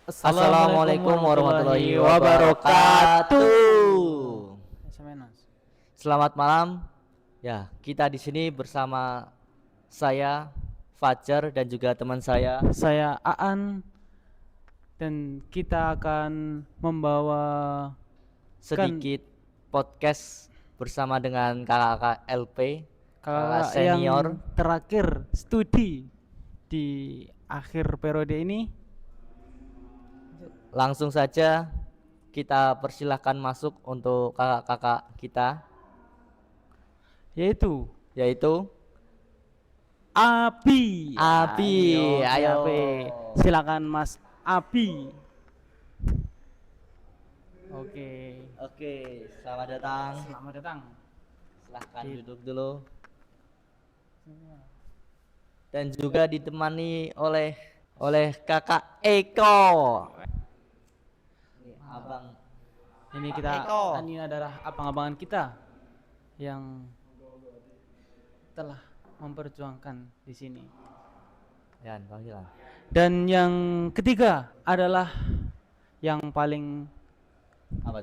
Assalamualaikum warahmatullahi wabarakatuh. Selamat malam. Ya, kita di sini bersama saya Fajar dan juga teman Saya Aan dan kita akan membawa sedikit podcast bersama dengan kakak LP, kakak kakak yang senior. terakhir studi di akhir periode ini. Langsung saja kita persilahkan masuk untuk kakak-kakak kita, yaitu Abi. Abi. Ayo. Abi. Silakan Mas Abi. Oke, selamat datang. Selamat datang. Silahkan duduk dulu. Dan juga ditemani oleh kakak Eko. Abang. Ini adalah abang-abangan kita yang telah memperjuangkan di sini. Dan yang ketiga adalah yang paling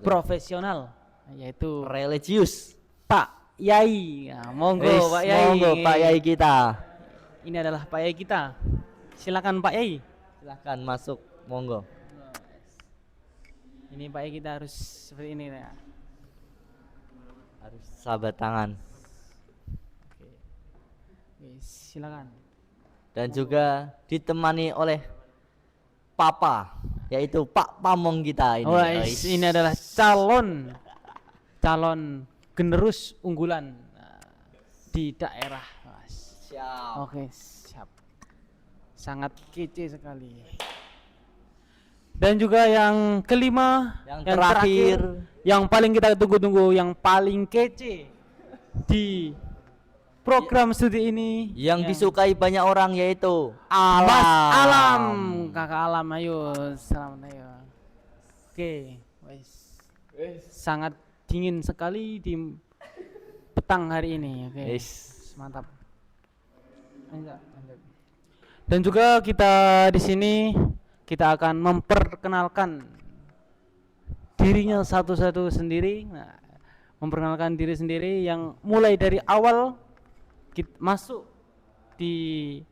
profesional, yaitu religius, Pak Yai. Nah, monggo Pak Yai. Monggo Pak Yai kita. Ini adalah Pak Yai kita. Silakan Pak Yai. Silakan masuk, monggo. Ini Pak Yai kita harus seperti ini ya. Harus sahabat tangan. Oke, silakan. Dan juga ditemani oleh Papa, yaitu Pak Pamong kita ini. Ini adalah calon generus unggulan di daerah. Siap. Oke, siap. Sangat kece sekali. Dan juga yang kelima, yang terakhir, yang paling kita tunggu-tunggu, yang paling kece di program studi ini, yang disukai banyak orang, yaitu Mas Alam. Kakak Alam, ayo selamat ayo. Oke, sangat dingin sekali di petang hari ini. Oke, mantap. Dan juga kita di sini kita akan memperkenalkan dirinya satu-satu sendiri. Nah, memperkenalkan diri sendiri yang mulai dari awal kita masuk di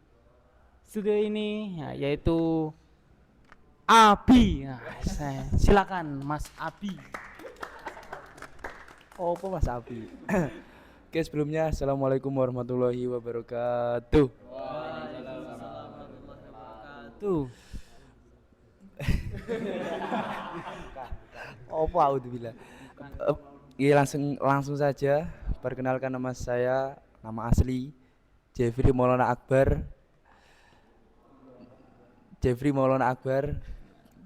studio ini, yaitu Abi. Nah, silakan Mas Abi. Apa Mas Abi? Oke, sebelumnya assalamualaikum warahmatullahi wabarakatuh. Waalaikumsalam warahmatullahi wabarakatuh. Apa audzubillah. Iya, langsung saja perkenalkan nama saya, nama asli Jeffrey Maulana Akbar.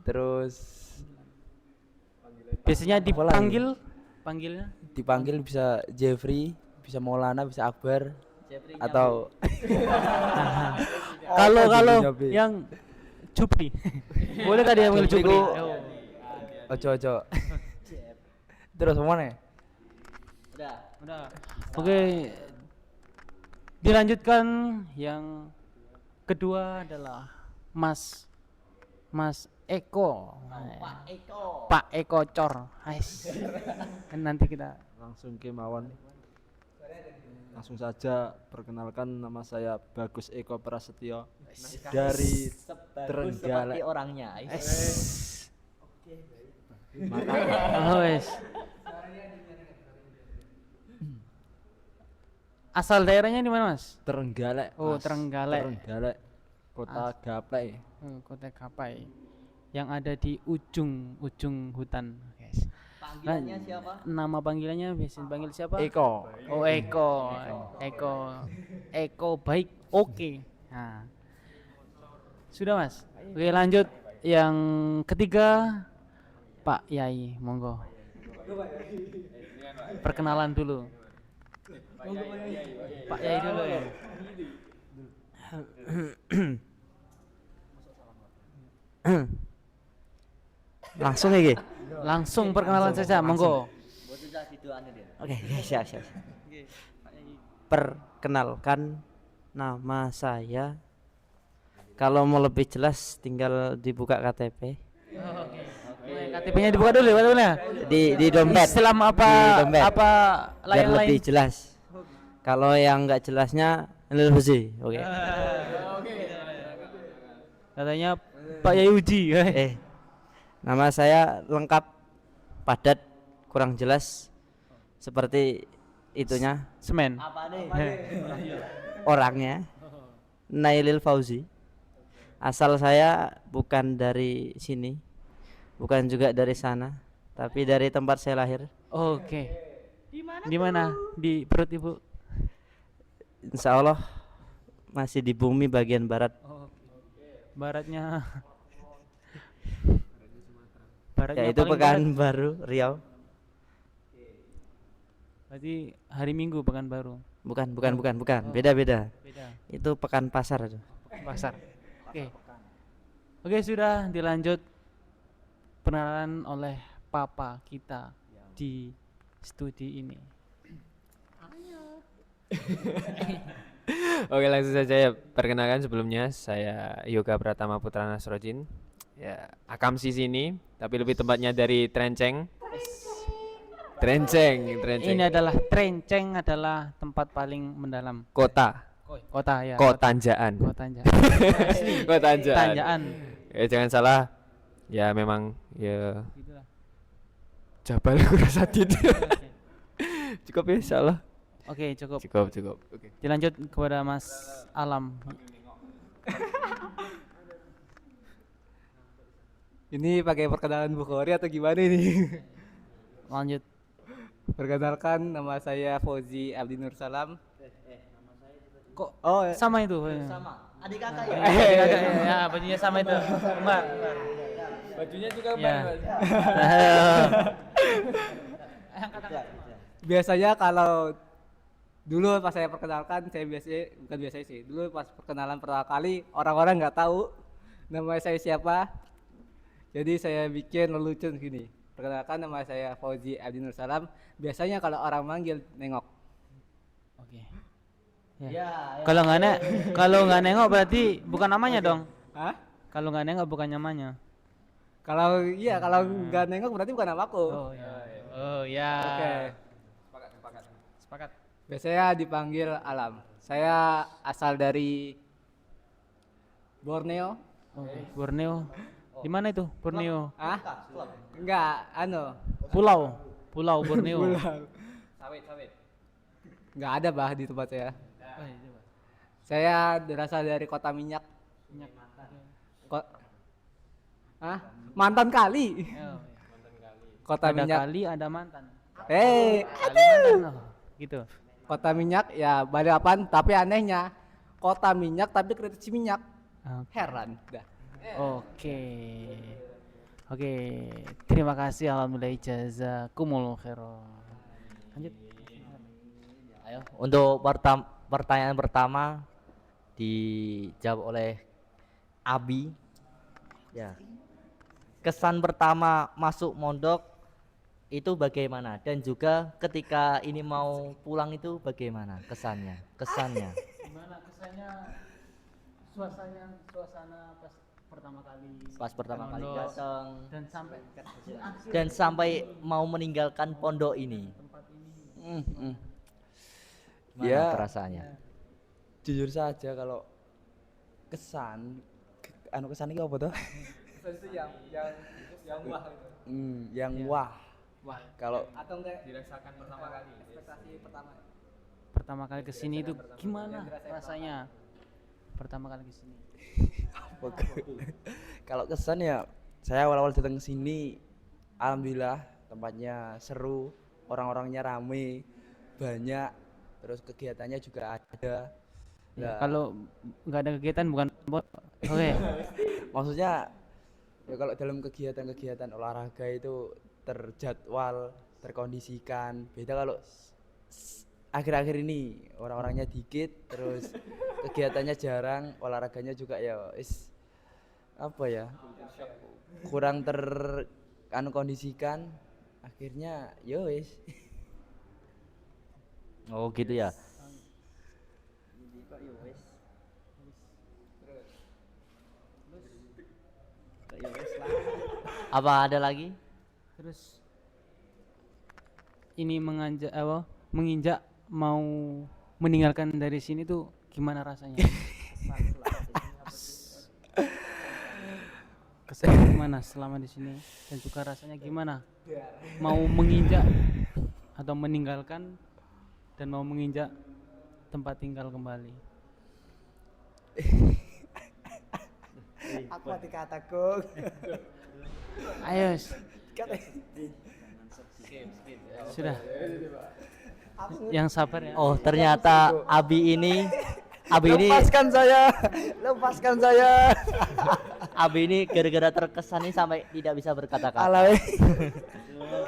Terus biasanya dipanggil bisa Jeffrey, bisa Maulana, bisa Akbar, atau kalau yang Jupri boleh tadi yang Jupri. Ojo. Terus mana? Udah. Oke. Dilanjutkan yang kedua adalah Mas Eko. Pak Eko Cor. Kan nanti kita langsung kemauan. Langsung saja perkenalkan, nama saya Bagus Eko Prasetyo dari Trenggalek. Orangnya. Asal daerahnya di mana, Mas? Trenggalek. Oh, Trenggalek. Kota Gaplei. Kota Gaplei. Yang ada di ujung hutan, guys. Panggilannya siapa? Nama panggilannya biasa dipanggil siapa? Eko. Oh, Eko baik. Oke. Nah. Sudah, Mas. Oke, lanjut yang ketiga, Pak Yai, monggo. Perkenalan dulu. Pak Yai dulu ya. Langsung ya, langsung perkenalan saja, monggo. Oke, siap. Perkenalkan, nama saya, kalau mau lebih jelas tinggal dibuka KTP. KTP-nya dibuka dulu ya. Di dompet. Islam apa Di dompet. apa Biar lain-lain? lebih jelas. Kalau yang nggak jelasnya Lil Oke. Katanya Pak Yayuji. Nama saya lengkap, padat, kurang jelas, seperti itunya Semen. orangnya. Nailil Fauzi. Asal saya bukan dari sini, bukan juga dari sana, tapi dari tempat saya lahir. Oke. Di mana? Di perut ibu. Insya Allah masih di bumi bagian barat. Baratnya. Baratnya Yaitu paling barat. Pekanbaru, Riau. Berarti hari Minggu Pekanbaru. Bukan. Beda. Beda. Itu Pekanpasar itu. Pasar. Oke, sudah dilanjut perkenalan oleh papa kita di studi ini. Oke, langsung saja ya. Perkenalkan sebelumnya saya Yoga Pratama Putra Nasrojin. Ya, Akamsi sini, tapi lebih tepatnya dari Trenceng. Trenceng. Ini adalah Trenceng adalah tempat paling mendalam Kota kota ya. Tanjaan. Kota Tanjaan. Kota Tanjaan. Tanjaan. Ya jangan salah. Ya memang ya Gitulah. Jabal Kurasadid. Cukup ya salah. Oke, cukup. Cukup. Oke. Dilanjut kepada Mas Alam. Ini pakai perkenalan Bukhari atau gimana ini? Lanjut. Perkenalkan, nama saya Fauzi Abdi Nur Salam. Kok Oh, sama itu? Sama. Adik kakak ya. Ya, bajunya sama itu. Kembar. bajunya juga Ya. biasanya kalau dulu pas saya perkenalkan, bukan biasanya sih. Dulu pas perkenalan pertama kali, orang-orang nggak tahu nama saya siapa. Jadi saya bikin lelucon gini. Perkenalkan, nama saya Fauzi Abdi Nur Salam. Biasanya kalau orang manggil nengok. Oke. Kalau nggak nengok berarti bukan namanya dong. Hah? Kalau nggak nengok bukan namanya. Kalau nggak nengok berarti bukan namaku. Oh ya. Oke. Sepakat. Biasanya dipanggil Alam. Saya asal dari Borneo. Oke. Borneo. Di mana itu? Borneo. Ah? Enggak, Pulau Borneo. Sawit. Enggak ada bah di tempat saya. Oh, iya, coba. Saya berasal dari kota minyak. Mantan kali. Oh, iya. Kota Ada minyak. kali ada mantan. Kali Mantan. Oh, gitu. Kota minyak ya Balikpapan, tapi anehnya kota minyak tapi kritis minyak. Heran dah. Oke. Terima kasih, alhamdulillah, jazakumullah khairan. Lanjut. Ayo, untuk pertanyaan pertama dijawab oleh Abi. Ya. Kesan pertama masuk mondok itu bagaimana, dan juga ketika ini mau pulang itu bagaimana kesannya? Gimana kesannya, suasana pas pertama kali Mondok datang dan sampai mau meninggalkan pondok ini. tempat ini. Gimana Ya. perasaannya? Jujur saja kalau kesan kesan ini apa tuh? Kesan itu yang wah itu. Yang wah. Wah, Kalau Atau enggak Dirasakan pertama kali. ekspektasi pertama. pertama kali kesini itu gimana rasanya? Pertama kali kesini. kalau kesan ya, saya awal-awal datang ke sini, alhamdulillah tempatnya seru, orang-orangnya rame, banyak, terus kegiatannya juga ada. Ya, Lah, kalau nggak ada kegiatan bukan oke. maksudnya ya kalau dalam kegiatan-kegiatan olahraga itu terjadwal, terkondisikan. Beda kalau akhir-akhir ini orang-orangnya dikit, terus kegiatannya jarang, olahraganya juga ya apa ya, kurang kondisikan. Akhirnya yo Oh gitu ya. Apa ada lagi? Terus ini menginjak mau meninggalkan dari sini tuh gimana rasanya? Kesan gimana selama di sini dan juga rasanya gimana? Mau menginjak atau meninggalkan dan mau menginjak tempat tinggal kembali. Aku mati kataku. Ayo. Sudah. Yang sabar ya. Oh, ternyata Abi ini Lepaskan saya. Lepaskan saya. Abi ini gara-gara terkesan ini sampai tidak bisa berkata-kata. Alay.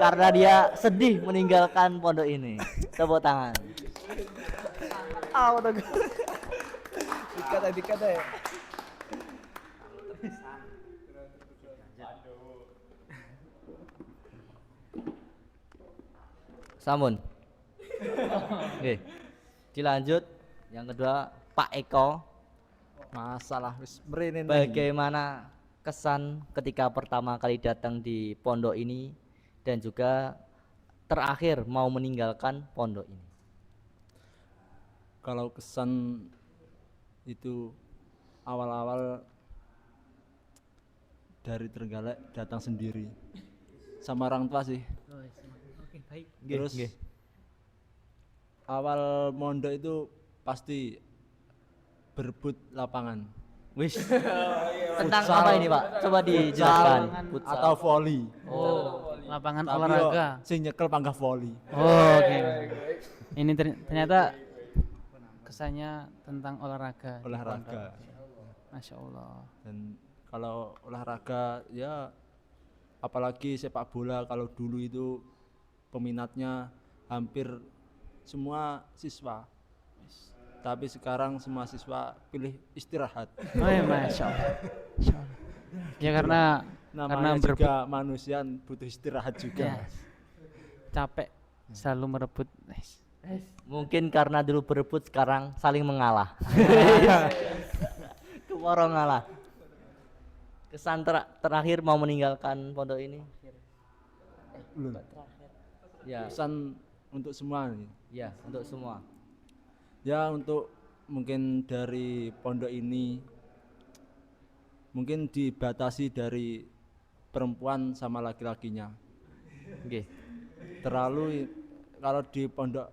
Karena dia sedih meninggalkan pondok ini. Tepuk tangan. Aw, tuh. Dikata ya. Samun. Oke. Dilanjut yang kedua Pak Eko. Masalah wis mrene nih. Bagaimana kesan ketika pertama kali datang di pondok ini dan juga terakhir mau meninggalkan pondok ini? Kalau kesan itu awal-awal dari Trenggalek datang sendiri sama orang tua sih. Oke, baik. Terus awal mondok itu pasti berebut lapangan Wis. Tentang apa ini, Pak? Coba dijelaskan. Futsal. atau volley. Oh, lapangan Tapi olahraga. yo sing nyekel panggah volley. Oh, oke. Ini ternyata kesannya tentang olahraga. di Olahraga. pondok. Masya Allah. Dan kalau olahraga ya apalagi sepak bola, kalau dulu itu peminatnya hampir semua siswa. Tapi sekarang semua siswa pilih istirahat. Oh ya, Masya Allah. Masya Allah. Ya karena Namanya berebut. juga manusia butuh istirahat juga. Ya. Capek selalu merebut. Mungkin karena dulu berebut sekarang saling mengalah. Kemoro ngalah. Kesan terakhir mau meninggalkan pondok ini? Belum. Ya, Pesan untuk semua nih. ya untuk semua. Ya untuk mungkin dari pondok ini mungkin dibatasi dari perempuan sama laki-lakinya. Oke. Terlalu kalau di pondok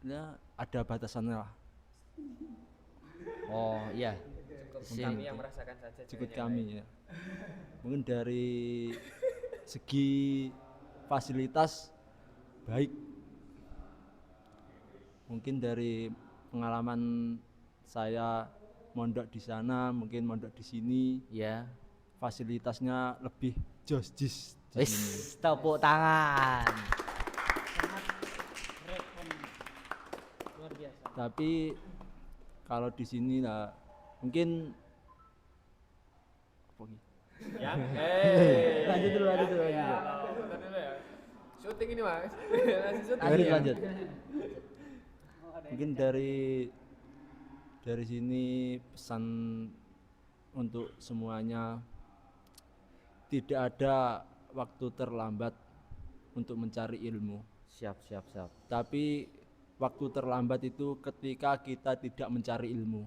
ya ada batasannya lah. Oh, iya. Kami yang merasakan saja. Cukup jangan yang kami ya. Mungkin dari segi fasilitas baik. Mungkin dari pengalaman saya mondok di sana, mungkin mondok di sini, Ya. fasilitasnya lebih jis di Wis, sini. tepuk tangan. Tapi kalau di sini lah mungkin apa gitu? Ya. Lanjut dulu. Syuting ini, Mas. Lanjut. Mungkin dari sini pesan untuk semuanya, tidak ada waktu terlambat untuk mencari ilmu. Siap. Tapi waktu terlambat itu ketika kita tidak mencari ilmu.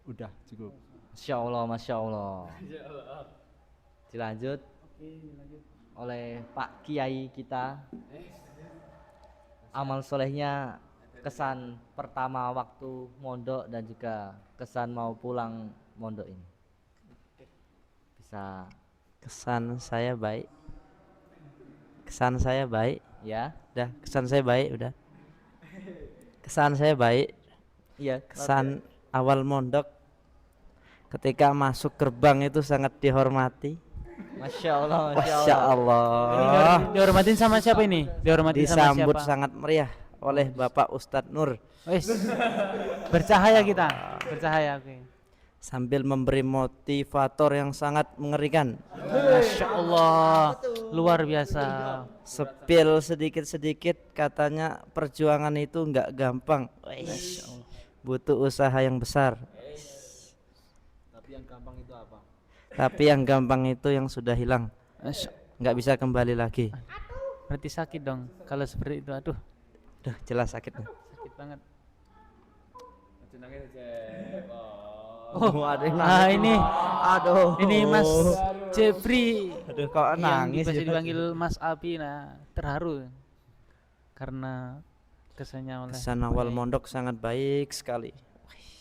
Udah cukup. Masya Allah. Dilanjut oleh Pak Kiai kita. Amal solehnya, kesan pertama waktu mondok dan juga kesan mau pulang mondok ini. Bisa Kesan saya baik. Kesan saya baik. ya? Udah, kesan saya baik udah. Kesan saya baik. Iya. Kesan awal mondok ketika masuk gerbang itu sangat dihormati. Masya Allah. Masya Allah. Dihormatin sama siapa ini? Dihormatin sama Disambut siapa? sangat meriah oleh Bapak Ustadz Nur Wis. Bercahaya kita. Bercahaya, oke. sambil memberi motivator yang sangat mengerikan. Masya Allah. Luar biasa. Sepil sedikit-sedikit katanya perjuangan itu nggak gampang. Weish, butuh usaha yang besar. Tapi yang gampang itu apa? Tapi yang gampang itu yang sudah hilang. nggak bisa kembali lagi. Berarti sakit dong kalau seperti itu. Aduh, Duh, jelas sakitnya. sakit banget. Oh, ada yang Ah, nangis. ini Aduh. ini Mas Jeffrey Aduh, kok yang nangis biasa ya? dipanggil Mas Abi. Nah, terharu karena kesannya oleh Kesan awal Pak Yai. mondok sangat baik sekali.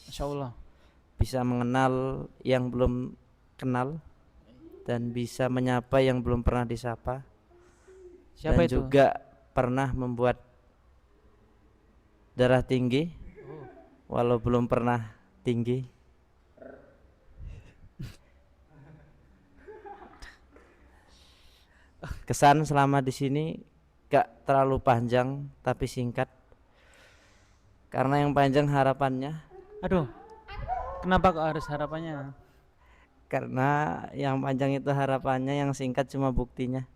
Masya Allah. Bisa mengenal yang belum kenal dan bisa menyapa yang belum pernah disapa. Siapa Dan itu? juga pernah membuat darah tinggi walau belum pernah tinggi. Kesan selama di sini gak terlalu panjang tapi singkat. Karena yang panjang harapannya, Aduh, kenapa kok harus harapannya? karena yang panjang itu harapannya, yang singkat cuma buktinya.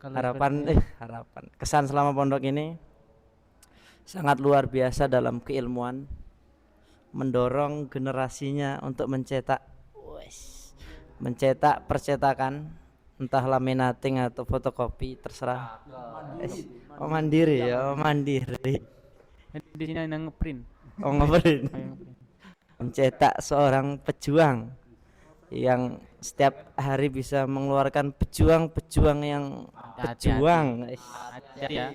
Kalau Harapan seperti- harapan. Kesan selama pondok ini sangat luar biasa dalam keilmuan, mendorong generasinya untuk mencetak percetakan, entah laminating atau fotokopi, terserah. Oh mandiri ya, oh mandiri. di sini ada ngeprint. Oh ngeprint. Oh, yang ngeprint. Mencetak seorang pejuang yang setiap hari bisa mengeluarkan pejuang-pejuang yang Hati-hati. pejuang, Hati-hati ya.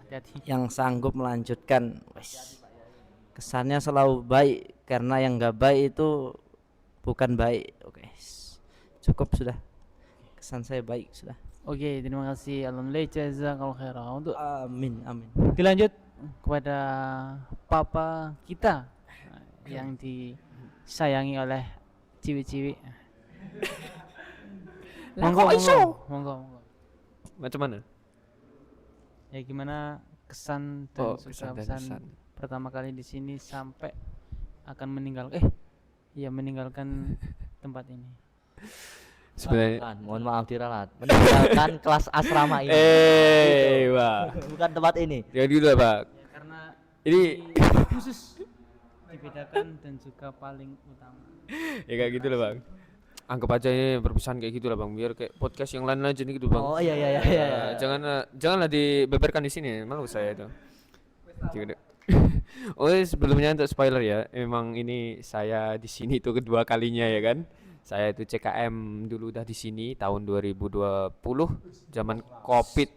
Hati-hati. yang sanggup melanjutkan. Kesannya selalu baik, karena yang nggak baik itu bukan baik. Oke, cukup sudah. Kesan saya baik sudah. Oke, terima kasih. Alhamdulillah, jazakallahu khairan. Untuk Amin amin. dilanjut kepada papa kita yang disayangi oleh ciwi-ciwi. Monggo, monggo. Macam mana? Ya gimana kesan Oh, dan kesan dan kesan kesan. pertama kali di sini sampai akan meninggalkan tempat ini. Sebenarnya Bukan, mohon maaf diralat. Meninggalkan kelas asrama ini. wah. Bukan tempat ini. Ya gitu lah, Pak. Ya, karena Ini khusus dibedakan dan juga paling utama. ya kayak gitu lah, Bang. Anggap aja ini perpisahan kayak gitu lah, Bang. Biar kayak podcast yang lain aja nih gitu, Bang. Oh iya iya iya iya. Janganlah dibeberkan di sini, malu saya itu. Gitu. Oh, sebelumnya untuk spoiler ya, emang ini saya di sini itu kedua kalinya ya kan. Saya itu CKM dulu udah di sini tahun 2020 zaman Covid.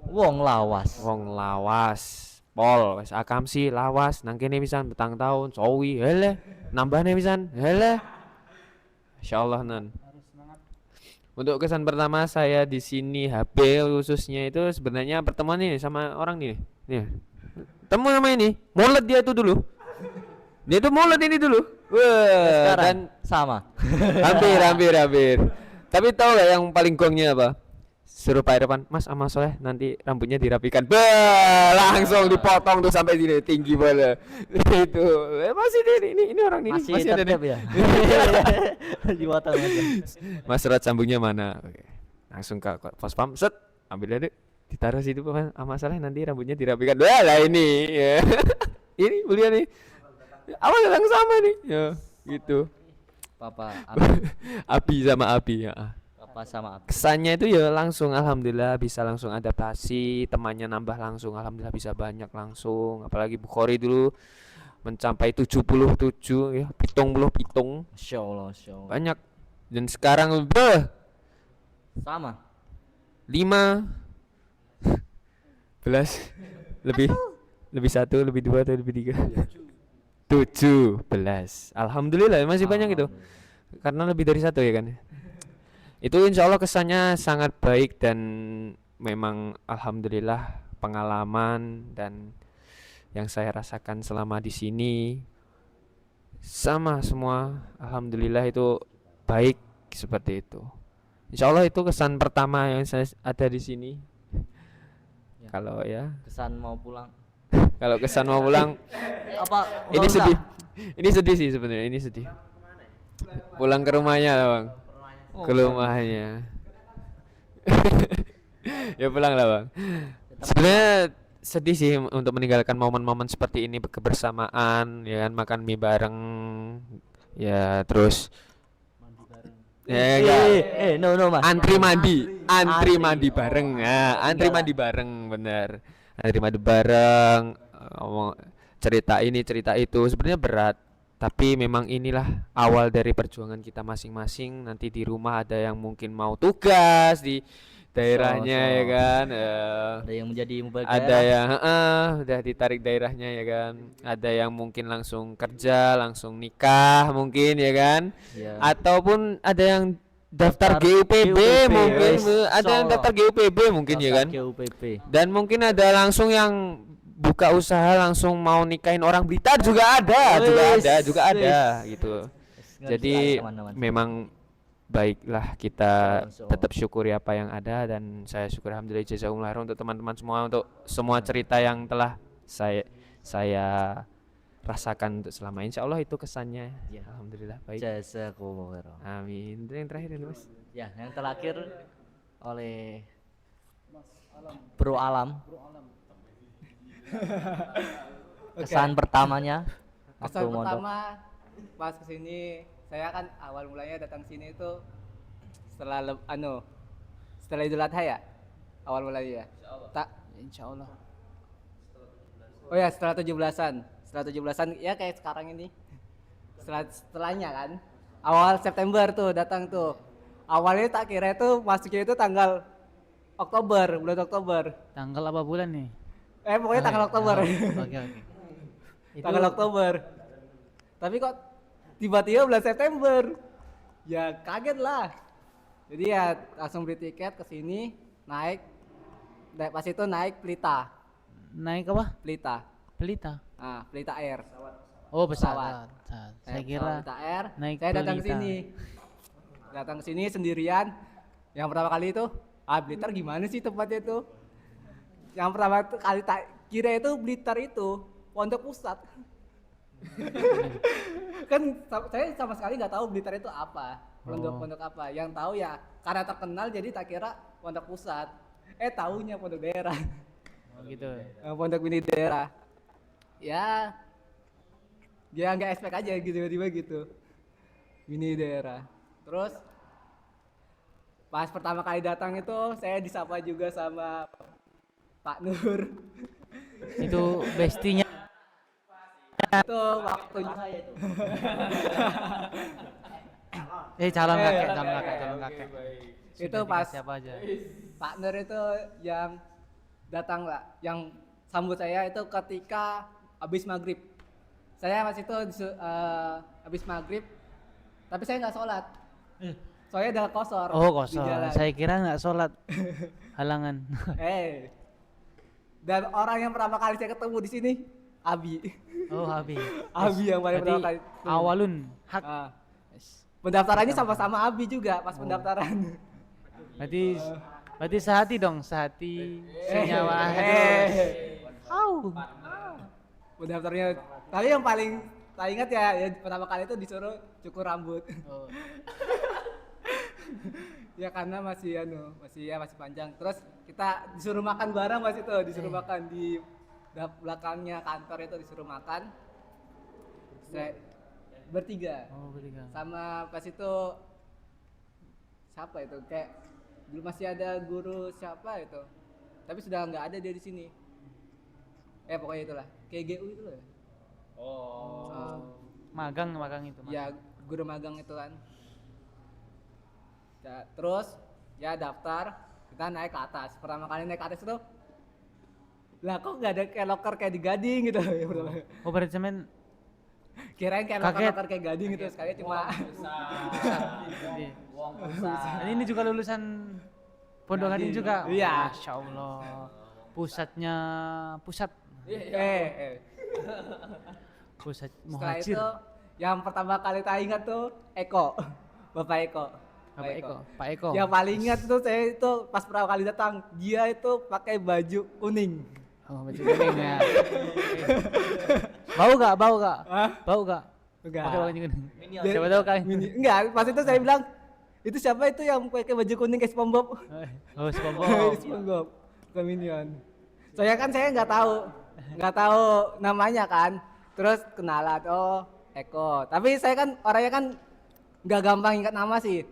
Wong lawas. Wong lawas. Pol wis akamsi lawas nang kene pisan petang tahun sowi hele nambahne pisan hele. Insyaallah nan. Untuk kesan pertama saya di sini HP khususnya itu sebenarnya pertemuan ini sama orang nih. Nih. Temu sama ini, molet dia itu dulu. Dia tuh molet ini dulu. Wah, Sekarang dan sama. hampir. Tapi tahu gak yang paling gongnya apa? Suruh Pak Irfan, Mas sama Soleh nanti rambutnya dirapikan. Langsung dipotong tuh sampai sini tinggi banget. Itu. Masih ini orang ini Masih ada tetap nih. ya. Di mata aja. Mas Rod sambungnya mana? Oke. Langsung ke pos pam, set, ambil aja ditaruh situ Pak sama Soleh nanti rambutnya dirapikan. Wah, lah ini. Ya. Ini beliau nih. Awal yang sama nih. Ya, gitu. Papa Abi sama Abi ya. Papa sama Abi. Kesannya itu ya langsung alhamdulillah bisa langsung adaptasi, temannya nambah langsung alhamdulillah bisa banyak langsung. Apalagi Bukhari dulu mencapai 77 ya, pitung. Masya Allah. Banyak. Dan sekarang Sama. 15 lebih 1, lebih 2 atau lebih 3? 17. Alhamdulillah masih banyak itu. Karena lebih dari 1 ya kan. Itu insya Allah kesannya sangat baik dan memang alhamdulillah pengalaman dan yang saya rasakan selama di sini sama semua alhamdulillah itu baik seperti itu. Insya Allah itu kesan pertama yang saya ada di sini. Ya. Kalau ya, Kesan mau pulang. kalau kesan mau pulang Apa? ini nggak usah? sedih. Ini sedih sih sebenarnya, ini sedih. Pulang ke rumahnya lah, Bang. Oh, Ke rumahnya. Ya pulang lah, Bang. Sebenarnya sedih sih untuk meninggalkan momen-momen seperti ini kebersamaan, ya kan makan mie bareng, ya terus Ya, enggak. No mas. Antri mandi Antri. mandi bareng. Nah, antri Enggak lah. mandi bareng, bener. Antri mandi bareng, ngomong cerita ini, cerita itu. Sebenarnya berat, tapi memang inilah awal dari perjuangan kita masing-masing. Nanti di rumah ada yang mungkin mau tugas di daerahnya ya So. kan. Ada yang menjadi mubalik Ada daerah. yang udah ditarik daerahnya ya kan. Ada yang mungkin langsung kerja, langsung nikah mungkin ya kan. Iya. Ataupun ada yang daftar Daftar GUPB GUPB, mungkin, wes, ada yang so. daftar GUPB mungkin ya kan. GUPP. Dan mungkin ada langsung yang buka usaha langsung mau nikahin orang Blitar juga ada, juga ada Wes. gitu. Nggak Jadi bisa teman-teman. memang baiklah kita So. tetap syukuri apa yang ada, dan saya syukur alhamdulillah jazakumullah khairan untuk teman-teman semua, untuk semua cerita yang telah saya rasakan untuk selama. Insya Allah itu kesannya. Ya. Alhamdulillah baik. Jazakumullah khairan. Amin. Itu yang terakhir ini Mas. Ya, yang terakhir oleh Bro Alam. Kesan pertamanya waktu Kesan mondok. pertama pas kesini, saya kan awal mulanya datang sini itu setelah setelah Idul Adha ya, awal mulanya ya. Tak, Insya Allah. oh ya setelah 17-an ya kayak sekarang ini. Setelahnya kan, awal September tuh datang tuh. Awalnya tak kira itu masuknya itu tanggal Oktober, bulan Oktober. Tanggal apa bulan nih? Pokoknya tanggal Oktober. Oke. Tanggal Oktober. Tapi kok tiba-tiba bulan September. Ya kaget lah. Jadi ya langsung beli tiket ke sini, naik. Pas itu naik Pelita. Naik apa? Pelita. Pelita. Ah, Pelita Air. Oh, Pesawat. pesawat. Saya Naik kira pesawat Pelita Air. naik Saya datang ke Pelita. sini. Datang ke sini sendirian. Yang pertama kali itu, Blitar gimana sih tempatnya itu? Yang pertama kali tak kira itu Blitar itu Pondok Pusat. Kan saya sama sekali nggak tahu Blitar itu apa, pondok apa. Yang tahu ya karena terkenal jadi tak kira Pondok Pusat. Taunya pondok daerah. Oh, gitu. Pondok mini daerah. Ya dia nggak expect aja gitu tiba-tiba gitu. Mini daerah. Terus pas pertama kali datang itu saya disapa juga sama Pak Nur. Itu bestinya. Itu waktunya Calon kakek. itu Sudah pas dikasih apa aja? Pak Nur itu yang datang lah, yang sambut saya itu ketika habis maghrib. Saya pas itu habis maghrib, tapi saya nggak sholat. Soalnya ada kosor. Oh, di kosong. jalan. Saya kira nggak sholat. Halangan. Dan orang yang pertama kali saya ketemu di sini, Abi. Oh, habis. Abi yang paling pertama kali. ketemu. Awalun hak. Ah. Pendaftarannya sama-sama Abi juga pas pendaftaran. Berarti sehati dong, sehati senyawa. Pendaftarnya. Tapi yang paling tak ingat ya pertama kali itu disuruh cukur rambut. Oh. Ya karena masih panjang. Terus kita disuruh makan bareng pas itu, disuruh makan di belakangnya kantor itu disuruh makan. Saya bertiga. Oh, bertiga. Sama pas itu siapa itu? Kayak dulu masih ada guru siapa itu. Tapi sudah nggak ada dia di sini. Pokoknya itulah. Kayak GU itu loh. Magang itu. Ya guru magang itu kan. Ya, terus ya daftar, kita naik ke atas. Pertama kali naik ke atas itu, lah kok nggak ada kayak loker kayak di Gading gitu. Oh, berarti cemen Kirain kayak Kaget. loker kayak Gading gitu, sekali cuma ini juga lulusan Pondok Gading juga. Iya. Masya Allah. Pusat pusat setelah muhajir. itu yang pertama kali tak ingat tuh Eko, Bapak Eko. Pak Eko. Yang paling ingat tuh saya itu pas pertama kali datang, dia itu pakai baju kuning. Oh, baju kuning ya. Bau gak? Hah? Bau gak? Enggak. Pakai baju kuning. Dia- Siapa tahu kan? Enggak, pas itu saya bilang, itu siapa itu yang pakai baju kuning kayak SpongeBob? Oh, SpongeBob. SpongeBob, bukan Minion. Saya nggak tahu namanya kan. Terus kenalan, oh Eko. Tapi saya kan orangnya kan nggak gampang ingat nama sih.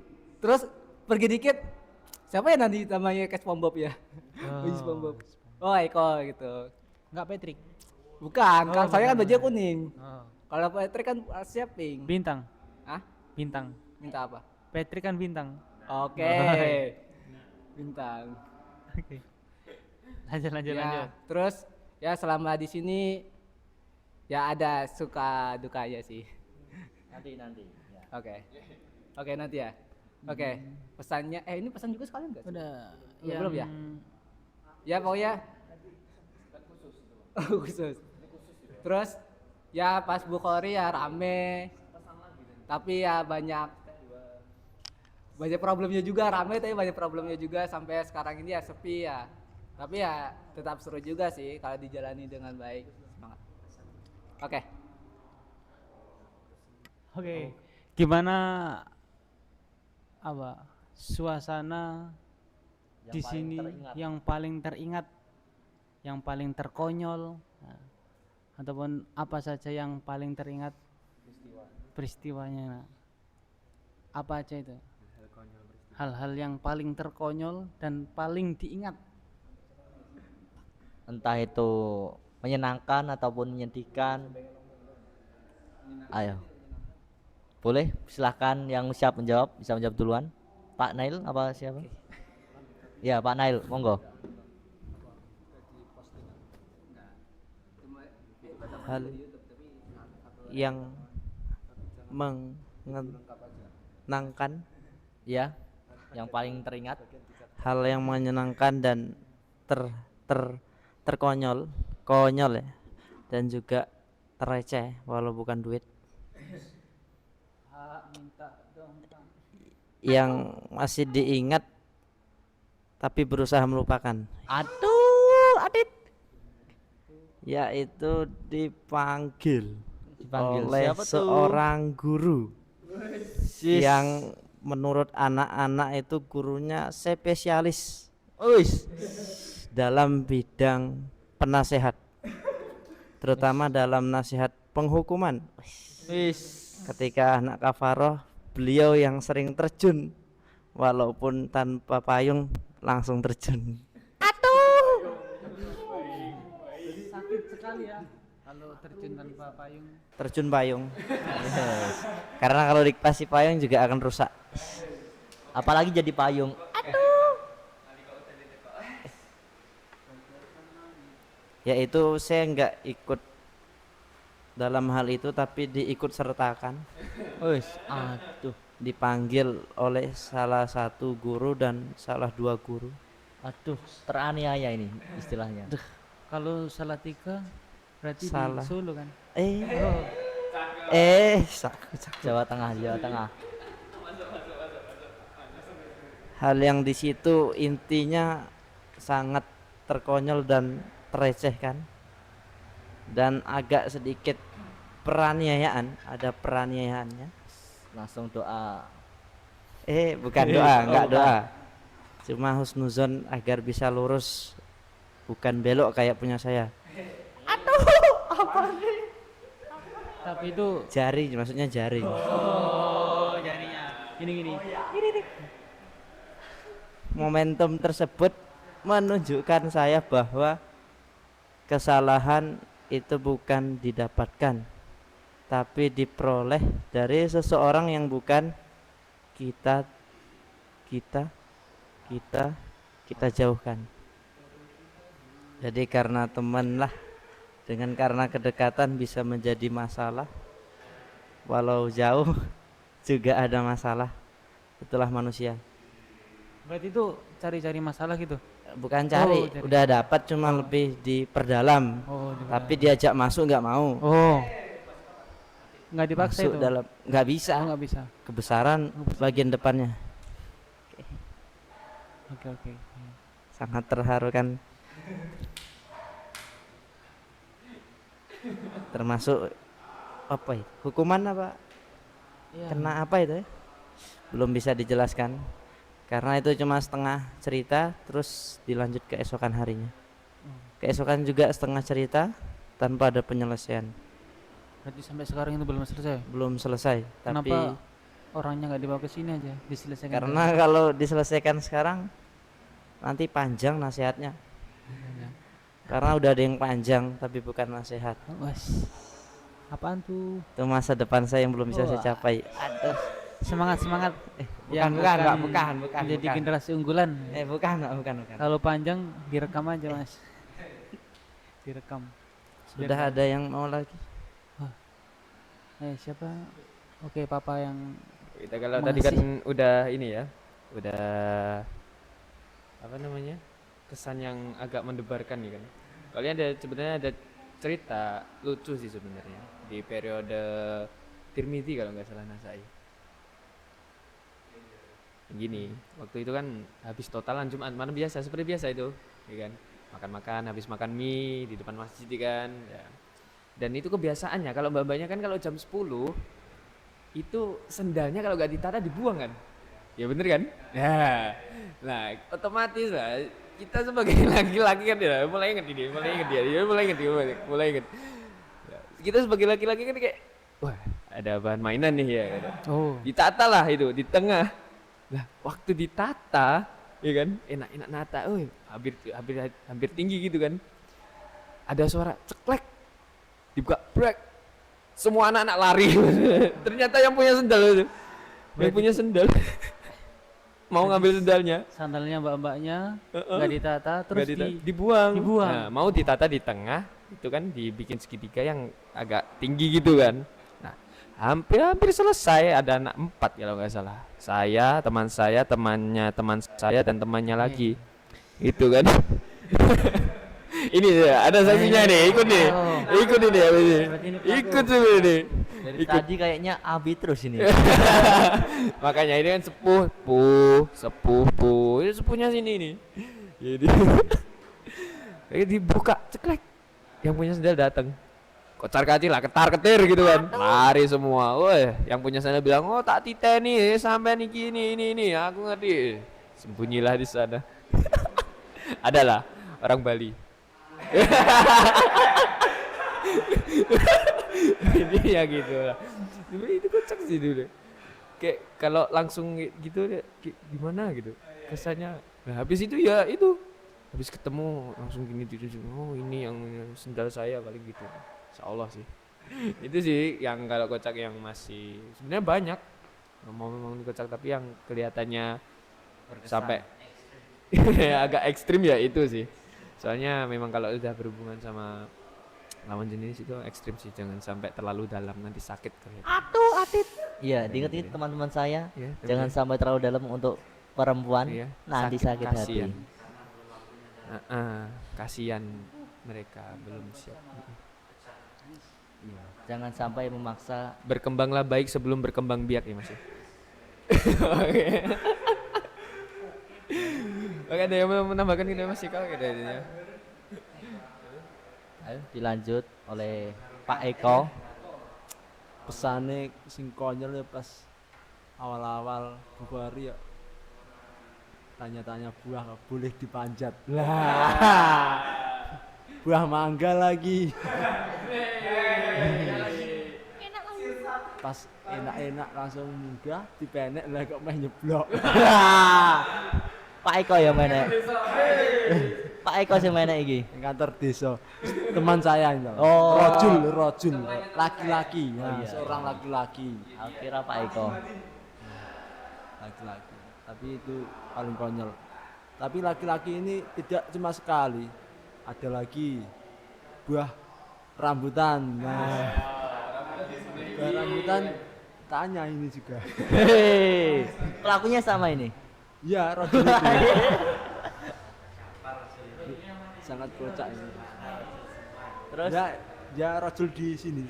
Terus pergi dikit, siapa ya nanti namanya kayak SpongeBob ya? Baju SpongeBob. Oh Eko gitu. Enggak Patrick. Bukan, kalau saya kan bukan. baju kuning. Oh. Kalau Patrick kan warnanya pink. Bintang. Hah? Bintang. Minta apa? Patrick kan bintang. Oke. Baik. Bintang. Oke. Lanjut. Ya, terus ya selama di sini ya ada suka dukanya sih. Nanti. Ya. Oke nanti ya. Oke. Pesannya ini pesan juga sekalian enggak? Udah. Belum ya? Ya pokoknya khusus. Terus ya pas Bukhari ya rame. Tapi ya banyak problemnya juga, rame tapi banyak problemnya juga sampai sekarang ini ya sepi ya. Tapi ya tetap seru juga sih kalau dijalani dengan baik. Semangat. Oke. Gimana suasana di sini yang paling teringat, yang paling terkonyol, ataupun apa saja yang paling teringat peristiwanya, apa aja itu hal-hal yang paling terkonyol dan paling diingat. Entah itu menyenangkan ataupun menyedihkan. Ayo. Boleh, silahkan yang siap menjawab, bisa menjawab duluan. Pak Nail apa siapa? Ya, Pak Nail, monggo. Hal yang menyenangkan, Ya, yang paling teringat. hal yang menyenangkan dan terkonyol ya, dan juga receh walau bukan duit, yang masih diingat tapi berusaha melupakan, Aduh, Adit. yaitu dipanggil oleh siapa tuh? seorang guru yang menurut anak-anak itu gurunya spesialis Uis. dalam bidang penasehat, terutama dalam nasihat penghukuman. Wis. Ketika anak kafaroh, beliau yang sering terjun walaupun tanpa payung, langsung terjun. Sakit sekali ya kalau terjun tanpa payung. Terjun payung. Karena kalau dikasih payung juga akan rusak. Apalagi jadi payung. Yaitu saya nggak ikut dalam hal itu, tapi diikut sertakan, Wis. Aduh. dipanggil oleh salah satu guru dan salah dua guru. Aduh, teraniaya ini istilahnya. Kalau salah tiga berarti Salah. di Solo kan? Jawa Tengah. Hal yang di situ intinya sangat terkonyol dan terecehkan, dan agak sedikit ada peraniayaannya. Langsung doa. Bukan doa, enggak doa, cuma husnuzon agar bisa lurus, bukan belok kayak punya saya. Tapi itu Jari, maksudnya jari. oh jarinya gini. Momentum tersebut menunjukkan saya bahwa kesalahan itu bukan didapatkan, tapi diperoleh dari seseorang yang bukan kita jauhkan. Jadi karena teman lah, karena kedekatan bisa menjadi masalah, walau jauh juga ada masalah. Itulah manusia. Berarti itu cari-cari masalah gitu. Bukan cari, cari. udah dapat, cuma lebih diperdalam. Tapi diajak masuk nggak mau. Nggak dipaksa Masuk itu. dalam nggak bisa. Nggak bisa. Kebesaran bagian depannya Oke. sangat terharu kan. Termasuk apa itu? Hukuman apa? Iya. Kena apa itu ya? Belum bisa dijelaskan. Karena itu cuma setengah cerita, terus dilanjut keesokan harinya. Keesokan juga setengah cerita tanpa ada penyelesaian. Berarti sampai sekarang itu belum selesai. Belum selesai, tapi Kenapa orangnya nggak dibawa ke sini aja, diselesaikan. Karena kalau diselesaikan sekarang nanti panjang nasihatnya. Karena udah ada yang panjang tapi bukan nasihat. Wes. Apaan tuh? Itu masa depan saya yang belum bisa saya Wah. capai. Aduh. Semangat. Bukan, bukan, Pak, bukan. Jadi bukan. generasi unggulan. Bukan. Kalau panjang direkam aja, Mas. Direkam. Sudah ada yang mau lagi? Siapa? Oke, Papa yang Kita kalau tadi kan udah ini ya, udah apa namanya, kesan yang agak mendebarkan nih kan. Kalian ada sebenarnya ada cerita lucu sih sebenarnya di periode Tirmidzi kalau nggak salah Nasai. Gini, waktu itu kan habis totalan Jumat malam biasa seperti biasa itu, ya kan? Makan-makan, habis makan mie di depan masjid kan. Ya. Dan itu kebiasaannya kalau mbak-mbaknya kan kalau jam 10 itu sendalnya kalau nggak ditata dibuang kan. Ya bener kan? Ya. Nah, otomatis lah kita sebagai laki-laki kan ya mulai inget dia. Ya, kita sebagai laki-laki kan kayak wah, ada bahan mainan nih ya kan. Oh. Ditata lah itu di tengah. Lah, waktu ditata ya kan, enak-enak nata, hampir tinggi gitu kan. Ada suara ceklek. Dibuka brek. Semua anak-anak lari. Ternyata yang punya sendal itu. Yang punya sendal. Mau ngambil sendalnya. Sandalnya mbak-mbaknya nggak ditata, terus dibuang. dibuang. Nah, mau ditata di tengah, itu kan dibikin segitiga yang agak tinggi gitu kan. Nah, hampir selesai, ada anak 4 kalau nggak salah. Saya, temannya teman saya dan temannya lagi. Itu kan. Ini ya, ada saksinya nih, ikut nih. Ikut ini ya, ikut sebenarnya nih. Dari tadi kayaknya Abi terus ini. Makanya ini kan sepuh. Ini sepuhnya sini nih. Jadi kayak dibuka ceklek. Yang punya sendal datang. Kocar kacir lah, ketar ketir gitu kan. Lari semua. Woi, yang punya sandal bilang, "Oh, tak titeni sampai nih ini, aku ngerti." Sembunyilah di sana. Adalah orang Bali. Ini ya gitu lah. Itu kocak sih dulu. Kayak kalau langsung gitu gimana gitu kesannya. Nah, habis itu ya itu habis ketemu langsung gini oh ini yang sendal saya paling gitu. Insyaallah sih. Itu sih yang kalau kocak yang masih sebenarnya banyak ngomong kocak tapi yang kelihatannya sampai agak ekstrim ya itu sih. Soalnya memang kalau udah berhubungan sama lawan jenis itu ekstrim sih, jangan sampai terlalu dalam nanti sakit kalian. Iya, diingat-ingat teman-teman saya, Ya, jangan sampai terlalu dalam untuk perempuan, iya, nanti sakit hati. kasihan. Kasihan mereka belum siap. Iya, jangan sampai memaksa. Berkembanglah baik sebelum berkembang biak ya Mas. Oke, ada yang mau menambahkan gitu Mas Ika gitu ya. Ayo dilanjut oleh Pak Eko. Pesane sing konyol ya pas awal-awal Bukhari ya tanya-tanya buah nggak boleh dipanjat lah. Buah mangga lagi. Pas enak-enak langsung munggah dipenek lah kok meh nyeblok. Pak Eko ya mana? Pak Eko sing mana iki? Yang kantor desa teman saya itu. Oh. Rojul laki-laki ya, iya. seorang laki-laki Aku kira Pak Eko. laki-laki tapi itu paling konyol. Tapi laki-laki ini tidak cuma sekali, ada lagi buah rambutan. Nah, buah rambutan tanya ini juga. Hei, pelakunya sama ini. Ya, rojul itu. Sangat kocak ini. Terus Ya rojul di sini.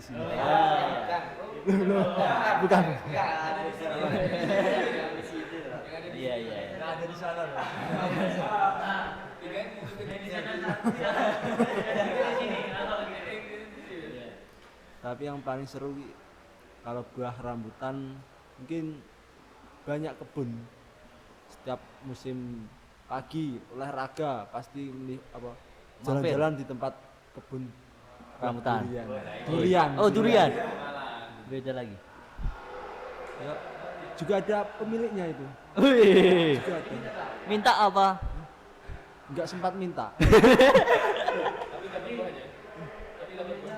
Loh, bukan. iya. Ada di sana. Tapi yang paling seru kalau buah rambutan mungkin banyak kebun. Setiap musim pagi olahraga pasti jalan-jalan di tempat kebun Rambutan. Durian. Oh, durian. Beda lagi. Ya, juga ada pemiliknya itu. Wih, Juga ada. minta apa? Nggak sempat minta.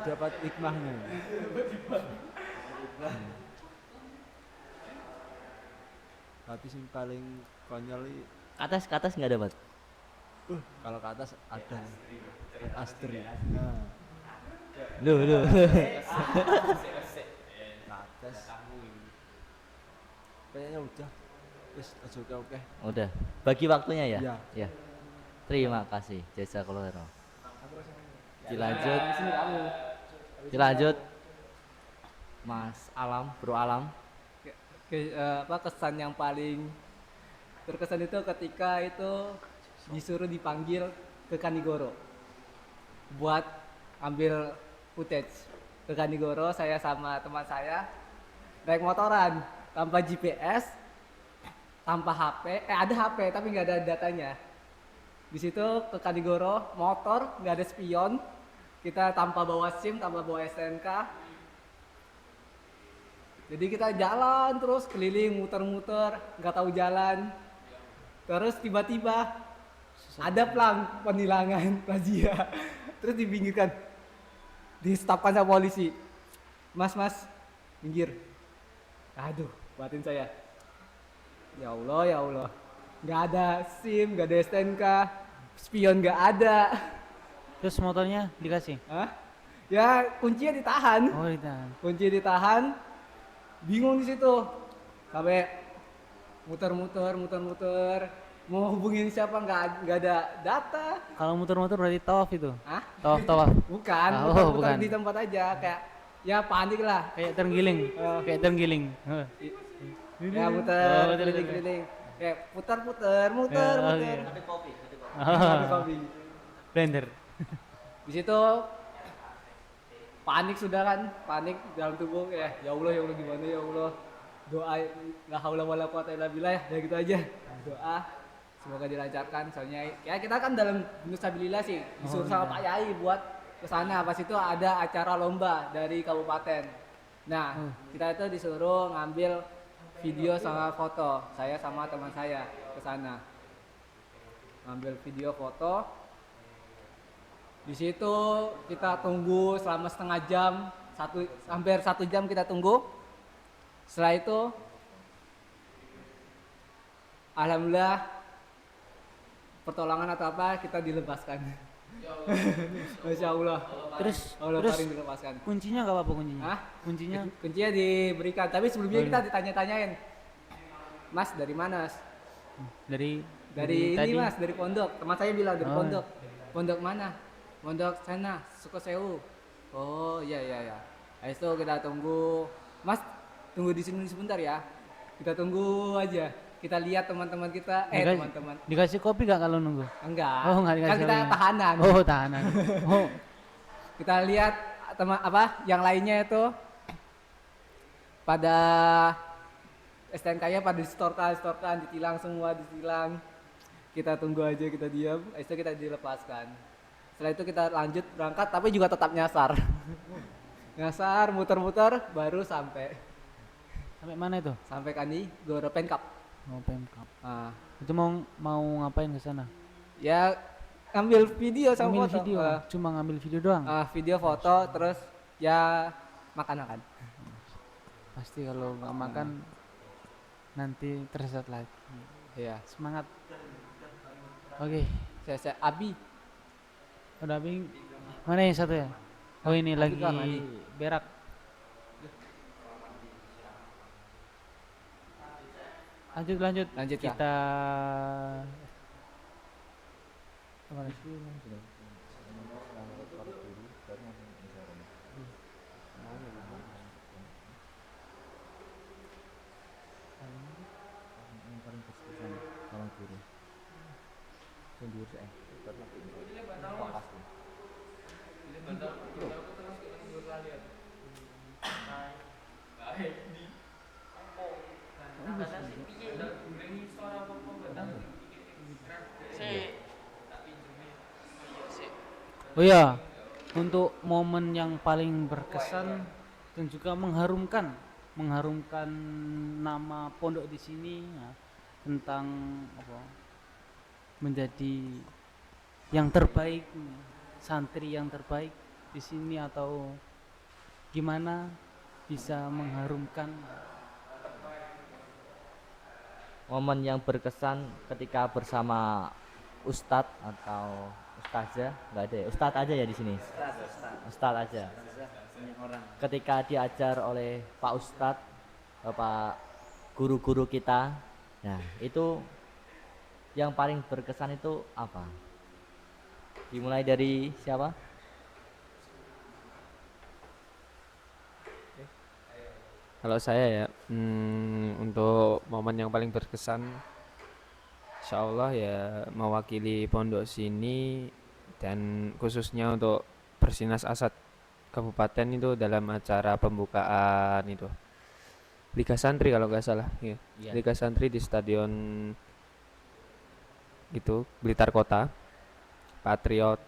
Dapat hikmahnya. Tapi sing paling konyol Ke atas nggak dapat. kalau ke atas ada Astri. Nah, Loh. ke atas. Kayaknya udah. Wis aja oke. Udah, bagi waktunya ya? Iya. Ya. Terima kasih, jazakallahu khairan. Dilanjut. Dilanjut. Mas Alam, Bro Alam. Kesan yang paling berkesan itu ketika itu disuruh dipanggil ke Kanigoro buat ambil footage. Ke Kanigoro saya sama teman saya naik motoran tanpa GPS, tanpa HP, ada HP tapi nggak ada datanya. Di situ ke Kanigoro motor nggak ada spion, kita tanpa bawa SIM, tanpa bawa STNK. Jadi kita jalan terus keliling muter-muter, nggak tahu jalan. Terus tiba-tiba ada pelang penilangan razia. Terus dipinggirkan, di-stopkan sama polisi. Mas, minggir. Aduh, batin saya. Ya Allah. Nggak ada SIM, nggak ada STNK, spion nggak ada. Terus motornya dikasih? Hah? Ya kuncinya ditahan. Oh, ditahan. Kunci ditahan, bingung di situ sampai muter-muter mau hubungin siapa nggak ada data. Kalau muter-muter berarti tawaf itu? Hah? Tawaf. Bukan, Ah, muter-muter bukan. di tempat aja kayak ya panik lah. Kayak terenggiling. Kayak terenggiling. Ya Oh, muter betul, betul. keliling kayak putar-putar Ya, oke. Ngambil kopi. Blender. Di situ panik sudah kan, panik dalam tubuh kayak ya Allah gimana ya Allah. Doa la haula wala quwata illa billah ya, udah gitu aja. Doa semoga dilancarkan soalnya ya kita kan dalam nusabilillah sih disuruh sama Pak Yai buat kesana. Pas itu ada acara lomba dari kabupaten. Nah, kita itu disuruh ngambil video sama foto, saya sama teman saya ke sana. Ngambil video foto. Di situ kita tunggu selama setengah jam, hampir 1 jam kita tunggu. Setelah itu, alhamdulillah pertolongan atau apa kita dilepaskan. Masya Allah. Terus Allah terus paling dilepaskan. kuncinya enggak apa-apa kuncinya? Hah? Kuncinya Kuncinya diberikan, tapi sebelumnya kita ditanya-tanyain. Mas dari mana? Mas? dari Dari ini tadi. Mas, dari pondok. Teman saya bilang dari Oh. pondok. Pondok mana? Pondok sana, Sukosewu. Oh iya. Habis itu kita tunggu. Mas, tunggu di sini sebentar ya. Kita tunggu aja. Kita lihat teman-teman kita, Dikasih- teman-teman. Dikasih kopi gak kalau nunggu? Enggak. Oh, enggak Kan dikasih kita kopi. tahanan. Oh, tahanan. Oh, Kita lihat teman yang lainnya itu pada STNK-nya pada distorkan, ditilang semua, ditilang. Kita tunggu aja, kita diam, habis itu kita dilepaskan. Setelah itu kita lanjut berangkat tapi juga tetap nyasar. Nyasar, muter-muter baru sampai sampai mana itu? Kanigoro Pemkap. Mau Pemkap. Ah, Itu mau ngapain ke sana? ya ambil video sama Ngambil foto. video, cuma ngambil video doang. Video foto terus ya makan-makan. Pasti kalau nggak makan nanti tersesat lagi. Iya. Semangat. Oke, Saya Abi. udah Bing. Mana yang satu ya? Oh ini lagi kan, Abi. berak. Lanjut. Lanjut ya. Kita kemana? Oh ya, untuk momen yang paling berkesan dan juga mengharumkan mengharumkan nama pondok di sini, nah, tentang apa, menjadi yang terbaik, santri yang terbaik di sini, atau gimana bisa mengharumkan. Momen yang berkesan ketika bersama ustadz atau ustazah, nggak ada ya, ustadz aja ya di sini, ustadz aja, ketika diajar oleh pak ustadz, bapak guru-guru kita. Nah itu yang paling berkesan itu apa? Dimulai dari siapa? Kalau saya ya, untuk momen yang paling berkesan, insya Allah ya mewakili pondok sini dan khususnya untuk Persinas Asad Kabupaten itu dalam acara pembukaan itu Liga Santri kalau nggak salah, ya. Iya. Liga Santri di Stadion itu Blitar Kota, Patriot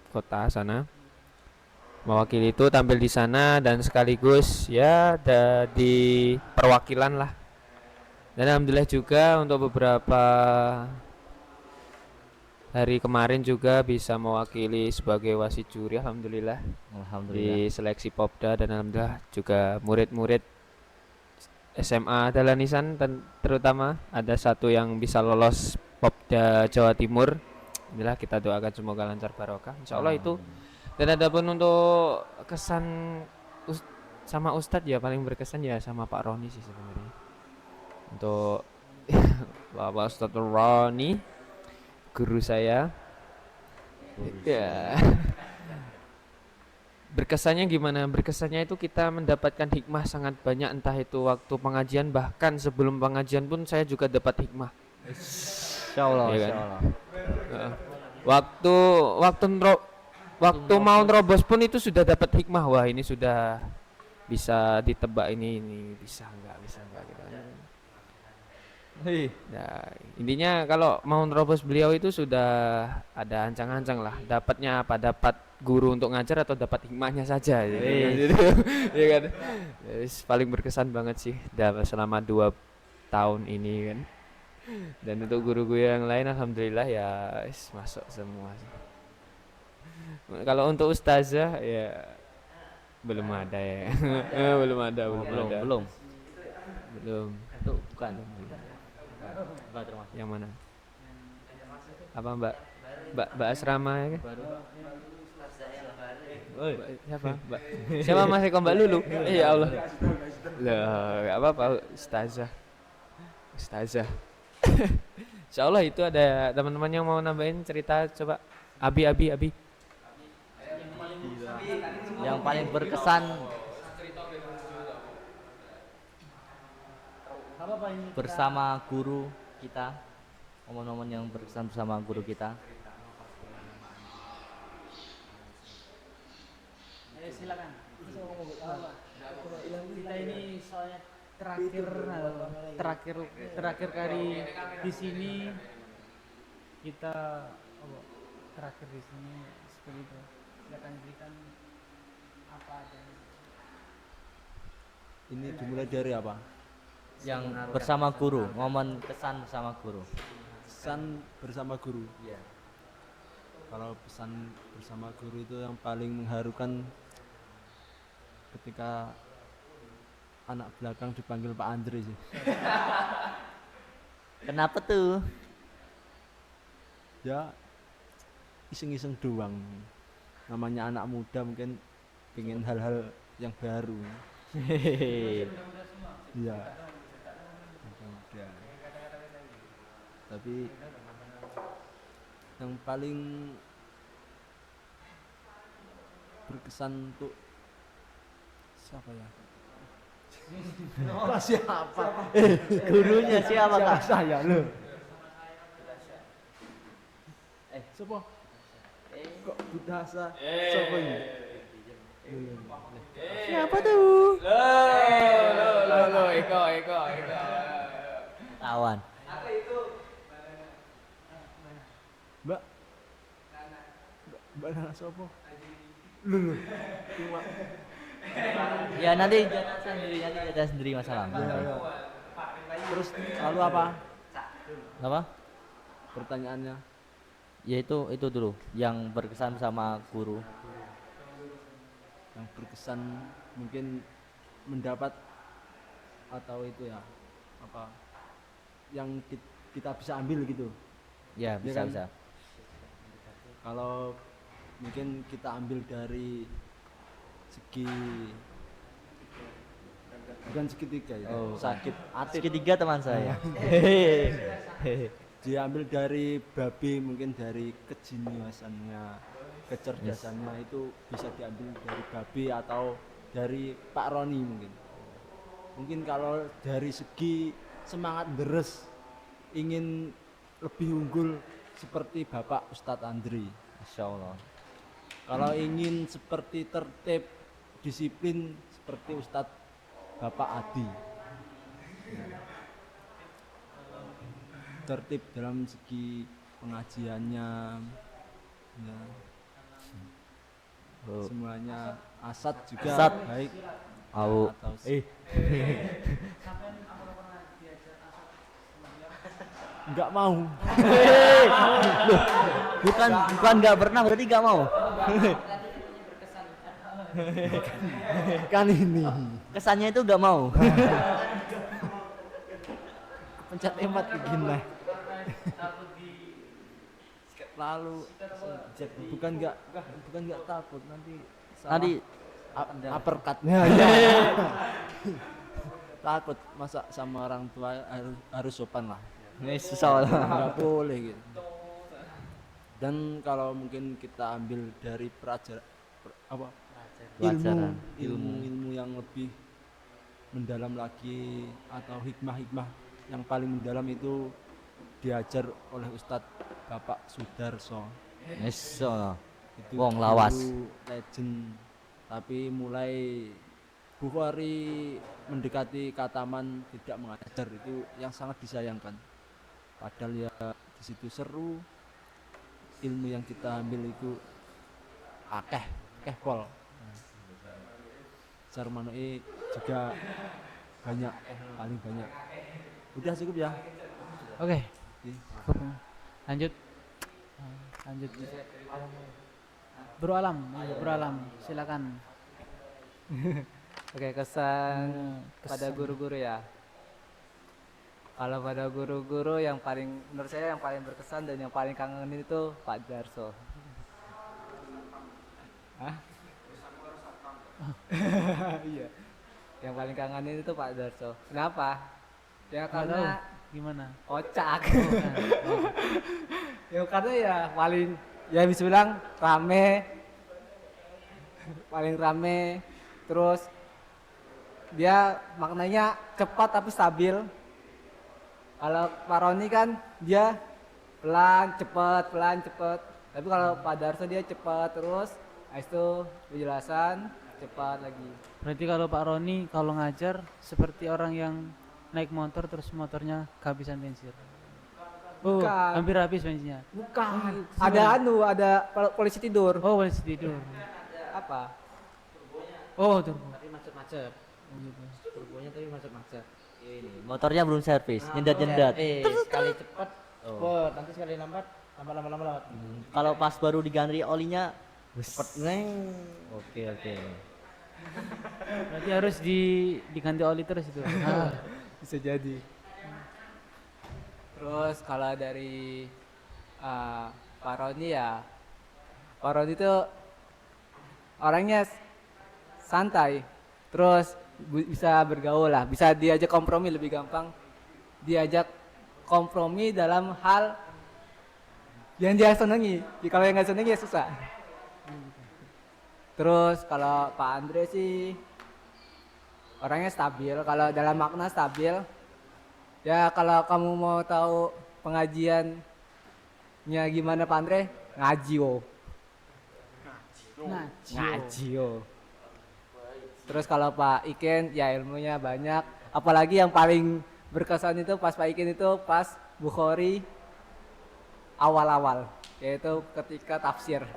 Kota sana. Mewakili itu tampil di sana dan sekaligus ya di perwakilan lah. Dan alhamdulillah juga untuk beberapa hari kemarin juga bisa mewakili sebagai wasit juri, alhamdulillah, Alhamdulillah. di seleksi Popda, dan alhamdulillah juga murid-murid SMA Dahlan Ihsan terutama ada satu yang bisa lolos Popda Jawa Timur. Alhamdulillah, kita doakan semoga lancar barokah insya Allah itu. Dan adapun untuk kesan sama Ustadz ya paling berkesan ya sama Pak Roni sih sebenarnya. Untuk Bapak Ustadz Roni, guru saya. Ya. Berkesannya gimana? Berkesannya itu kita mendapatkan hikmah sangat banyak, entah itu waktu pengajian, bahkan sebelum pengajian pun saya juga dapat hikmah. Insya Allah, Iya kan? insya Allah. Waktu waktu mau nerobos pun itu sudah dapat hikmah, wah ini sudah bisa ditebak, ini bisa enggak gitu. Nah, intinya kalau mau nerobos beliau itu sudah ada ancang-ancang lah, dapatnya apa, dapat guru untuk ngajar atau dapat hikmahnya saja gitu. Ya kan. Yes, paling berkesan banget sih selama 2 tahun ini kan. Dan untuk guru-guru yang lain alhamdulillah ya masuk semua sih. Kalau untuk ustazah ya belum ada ya. Belum. Itu bukan. Yang mana? Apa Mbak Asrama ya kan? Siapa? Siapa masih kok Mbak Lulu? Ya Allah. Lah, enggak apa-apa ustazah. Insya Allah itu ada teman-teman yang mau nambahin cerita, coba. Abi. Yang paling berkesan bersama guru kita, momen-momen yang berkesan bersama guru kita. Silakan. Kita ini soalnya terakhir kali di sini, kita terakhir di sini seperti itu. Silakan berikan apa adanya. Ini dimulai dari apa? Yang bersama guru, momen kesan bersama guru. Pesan bersama guru. Iya. Kalau pesan bersama guru itu yang paling mengharukan ketika anak belakang dipanggil Pak Andre sih. Kenapa tuh? Ya iseng-iseng doang. Namanya anak muda mungkin pengen hal-hal yang baru. Hehehe. Iya. Anak muda. Tapi yang paling berkesan untuk siapa ya? Siapa? Gurunya siapa kak? Saya loh. Siapa? Kok budasa? Siapa ini? Siapa tuh? Lo, Eko. Tawan. Mbak Nana siapa? Lu. Cuma Ya nanti jalan sendiri masalah. Terus lalu apa Apa? pertanyaannya? Ya itu dulu yang berkesan sama guru. Yang berkesan mungkin mendapat atau itu ya apa yang kita bisa ambil gitu. Ya Iya bisa kan? bisa. Kalau mungkin kita ambil dari segi bukan segitiga ya, sakit hati Segitiga teman saya. diambil dari babi, mungkin dari kejeniusannya, kecerdasannya itu bisa diambil dari babi atau dari Pak Roni mungkin kalau dari segi semangat deres ingin lebih unggul seperti Bapak Ustadz Andri. Masya Allah. Kalau ingin seperti tertib, disiplin seperti Ustadz Bapak Adi. Tertib dalam segi pengajiannya, ya. Oh. Semuanya. Asad juga Asad. baik. Au. Atau nggak mau. Loh, bukan nggak pernah berarti nggak mau. Kan ini Kesannya itu nggak mau. pencet emat begini. Lalu bukan nggak takut nanti Nanti uppercutnya takut masa sama orang tua harus sopan lah, susah lah. nggak boleh gitu. Dan kalau mungkin kita ambil dari Pelajaran. ilmu yang lebih mendalam lagi atau hikmah-hikmah yang paling mendalam itu diajar oleh Ustadz Bapak Sudarso. Eso. Itu Wong lawas. guru legend, tapi mulai Bukhari mendekati Kataman tidak mengajar, itu yang sangat disayangkan. Padahal ya di situ seru, ilmu yang kita ambil itu akeh pol. Sarmanoe juga banyak, paling banyak. Udah cukup ya. Oke, Oke. cukup. Lanjut. Lanjut. Bro Alam, silakan. Oke, kesan pada guru-guru ya. Kalau pada guru-guru yang paling menurut saya yang paling berkesan dan yang paling kangenin itu Pak Darso. Hah? Iya. Yang paling kangenin itu Pak Darso. Kenapa? Ya Nggak tahu karena gimana. kocak. Ya karena ya paling ya bisa bilang rame, paling rame, terus dia maknanya cepat tapi stabil. Kalau Pak Roni kan dia pelan cepet, tapi kalau Pak Darso dia cepat terus, habis itu penjelasan cepat lagi. Berarti kalau Pak Roni kalau ngajar seperti orang yang naik motor terus motornya kehabisan bensin. Oh, Bukan. hampir habis bensinnya. Bukan, ada polisi tidur. Oh, boleh tidur. Apa? Oh, turbo. Tapi macet-macet. Turbonya tapi macet-macet. Ini motornya belum servis, nyendat-nyendat. Sekali cepat, cepet. Nanti sekali lambat, lambat. Kalau pas baru diganti olinya, Cepet neng. oke. Berarti harus diganti oli terus itu. Bisa jadi. Terus kalau dari Pak Roni ya, Pak Roni itu orangnya santai, terus bisa bergaul lah, bisa diajak kompromi lebih gampang, diajak kompromi dalam hal yang dia senengi. Kalau yang nggak senengi ya susah. Terus kalau Pak Andre sih orangnya stabil, kalau dalam makna stabil. Ya kalau kamu mau tahu pengajiannya gimana Pak Andre, ngaji wo. Ngaji wo. Terus kalau Pak Iken ya ilmunya banyak, apalagi yang paling berkesan itu pas Pak Iken itu pas Bukhari awal-awal, yaitu ketika tafsir.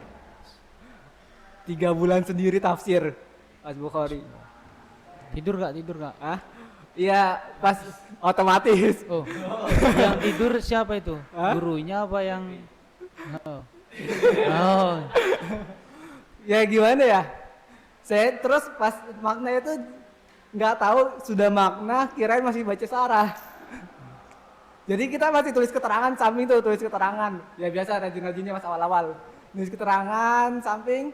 3 bulan sendiri tafsir. Pas Bukhari. Tidur gak? Ah, iya pas otomatis. Oh, yang tidur siapa itu? Hah? Gurunya apa yang? Oh, oh. Ya gimana ya? Saya terus pas makna itu nggak tahu sudah makna, kirain masih baca sarah. Jadi kita masih tulis keterangan samping tuh, tulis keterangan. Ya biasa rajin-rajinnya pas awal-awal. Tulis keterangan samping.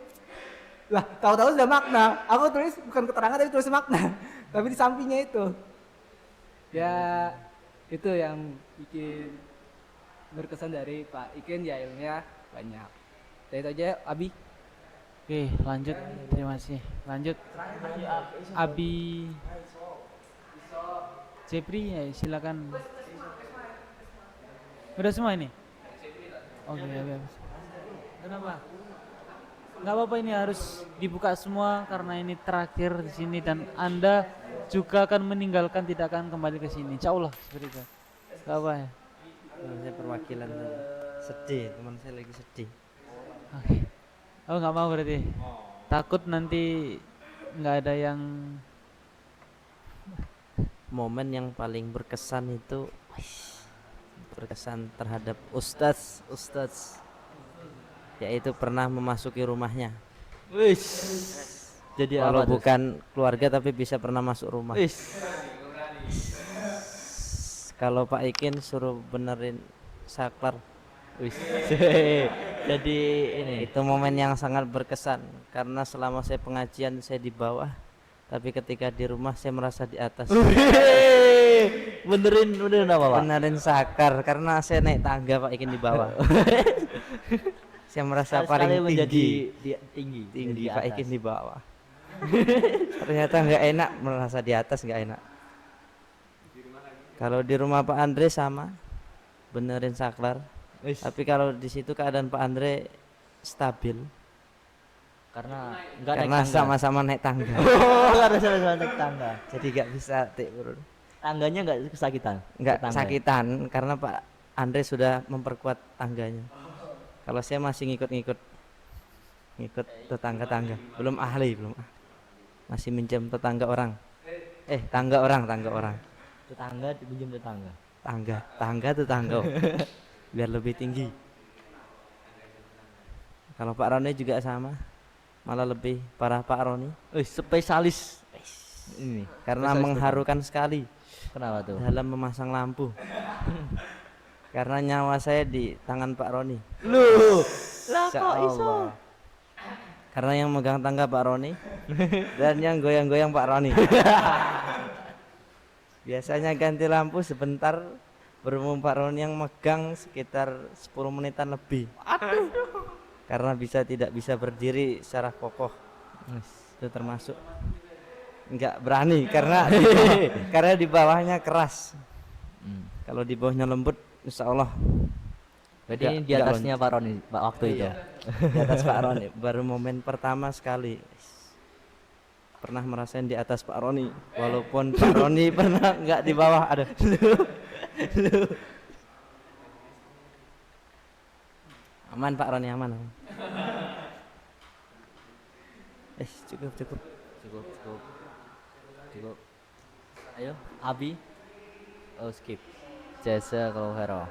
Lah, tahu-tahu sudah makna. Aku tulis bukan keterangan tapi tulis makna. Tapi di sampingnya itu. Ya itu yang bikin berkesan dari Pak Ikin, ya ilmunya banyak. Ya, itu aja Abi. Oke, lanjut. Terima kasih. Lanjut. Abi Jepri, ya, silakan. Udah semua ini? Oke, oke. Kenapa? Nggak apa-apa, ini harus dibuka semua karena ini terakhir di sini dan Anda juga akan meninggalkan, tidak akan kembali ke sini. Insya Allah seperti itu. Nggak apa ya? Saya perwakilan saja. Sedih, teman saya lagi sedih. Oke. Oh, nggak mau berarti? Takut nanti nggak ada yang Momen yang paling berkesan itu berkesan terhadap Ustadz, yaitu pernah memasuki rumahnya. Wis. Jadi Walau apa tuh? bukan keluarga tapi bisa pernah masuk rumah. Wis. Kalau Pak Ikin suruh benerin saklar, Wis. Jadi ini. itu momen yang sangat berkesan karena selama saya pengajian saya di bawah, tapi ketika di rumah saya merasa di atas. Benerin apa, Pak? Benerin saklar karena saya naik tangga Pak Ikin di bawah. Saya merasa Sekali paling menjadi tinggi, tinggi tinggi di Pak atas. Ikin di bawah. Ternyata nggak enak, merasa di atas nggak enak. Kalau di rumah Pak Andre sama, benerin saklar. Wis. Tapi kalau di situ keadaan Pak Andre stabil Karena enggak naik karena tangga. sama-sama naik tangga. Oh, karena sama-sama naik tangga. Jadi nggak bisa turun. Tangganya enggak kesakitan. Nggak Tangga. sakitan karena Pak Andre sudah memperkuat tangganya. Kalau saya masih ngikut tetangga-tangga, belum ahli. Masih minjem tetangga orang. Tangga orang. Tetangga dipinjam tetangga. Tangga tetangga. Biar lebih tinggi. Kalau Pak Roni juga sama, malah lebih parah Pak Roni Wih, spesialis ini. karena Spesialis mengharukan sekali betul. Kenapa tuh? dalam memasang lampu. Karena nyawa saya di tangan Pak Roni. Lu. Lah Insya kok iso? Allah. Karena yang megang tangga Pak Roni dan yang goyang-goyang Pak Roni. Biasanya ganti lampu sebentar, berumum Pak Roni yang megang sekitar 10 menitan lebih. Karena tidak bisa berdiri secara kokoh. Itu termasuk nggak berani karena di bawahnya keras. Kalau di bawahnya lembut, insya Allah. Berarti Nggak- ini di nggak atasnya Pak Roni Pak waktu itu. Di atas Pak Roni baru momen pertama sekali pernah merasain di atas Pak Roni, walaupun Pak Roni pernah nggak di bawah. Ada aman Pak Roni, aman. Cukup Cukup. Ayo, Abi. Oh, skip. Jasa kalau hero.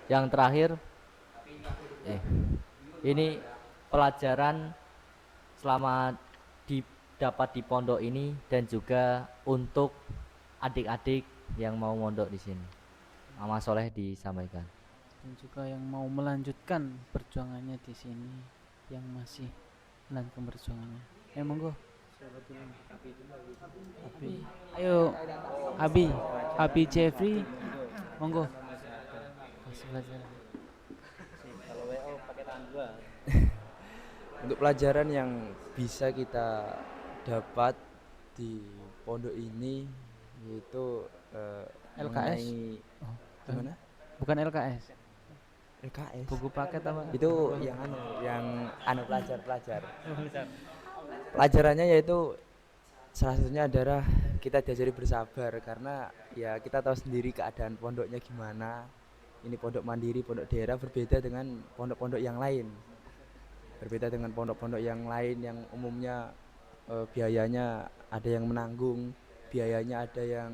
Yang terakhir ini pelajaran selama dapat di pondok ini dan juga untuk adik-adik yang mau mondok di sini. Mama Soleh disampaikan. dan juga yang mau melanjutkan perjuangannya di sini, yang masih melanjutkan perjuangannya. Monggo. Abi. Ayo, Abi Jeffrey, monggo. Kasih pelajaran. Untuk pelajaran yang bisa kita dapat di pondok ini yaitu LKS? mengenai- Oh, gimana? Bukan LKS. LKS. Buku paket apa? Itu yang pelajar. Pelajarannya yaitu salah satunya adalah kita diajari bersabar karena ya kita tahu sendiri keadaan pondoknya gimana. Ini pondok mandiri, pondok daerah berbeda dengan pondok-pondok yang lain. Berbeda dengan pondok-pondok yang lain yang umumnya biayanya ada yang menanggung, biayanya ada yang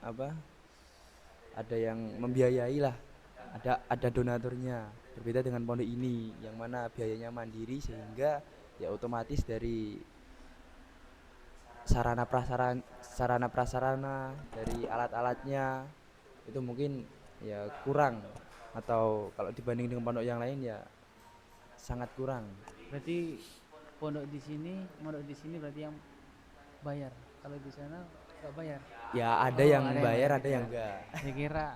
apa? Ada yang membiayai lah. Ada donaturnya. Berbeda dengan pondok ini yang mana biayanya mandiri sehingga ya otomatis dari sarana prasarana dari alat-alatnya itu mungkin ya kurang, atau kalau dibanding dengan pondok yang lain ya sangat kurang. Berarti pondok di sini berarti yang bayar. Kalau di sana nggak bayar. Ya ada Oh, yang ada yang bayar, bayar. ada yang enggak. Saya kira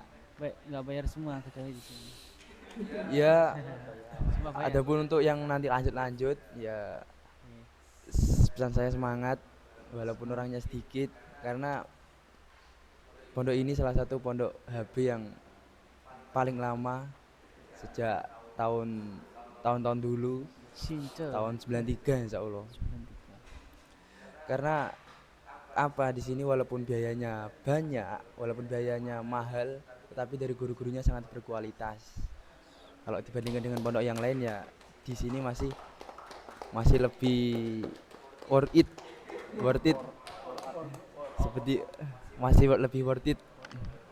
nggak bayar semua kecuali di sini. Ya Semua bayar. adapun untuk yang nanti lanjut ya pesan saya semangat walaupun orangnya sedikit, karena pondok ini salah satu pondok HB yang paling lama sejak tahun-tahun dulu, Since tahun 93 insya Allah. Karena apa, di sini walaupun biayanya banyak, walaupun biayanya mahal, tetapi dari guru-gurunya sangat berkualitas. Kalau dibandingkan dengan pondok yang lain ya di sini masih lebih worth it, seperti masih lebih worth it.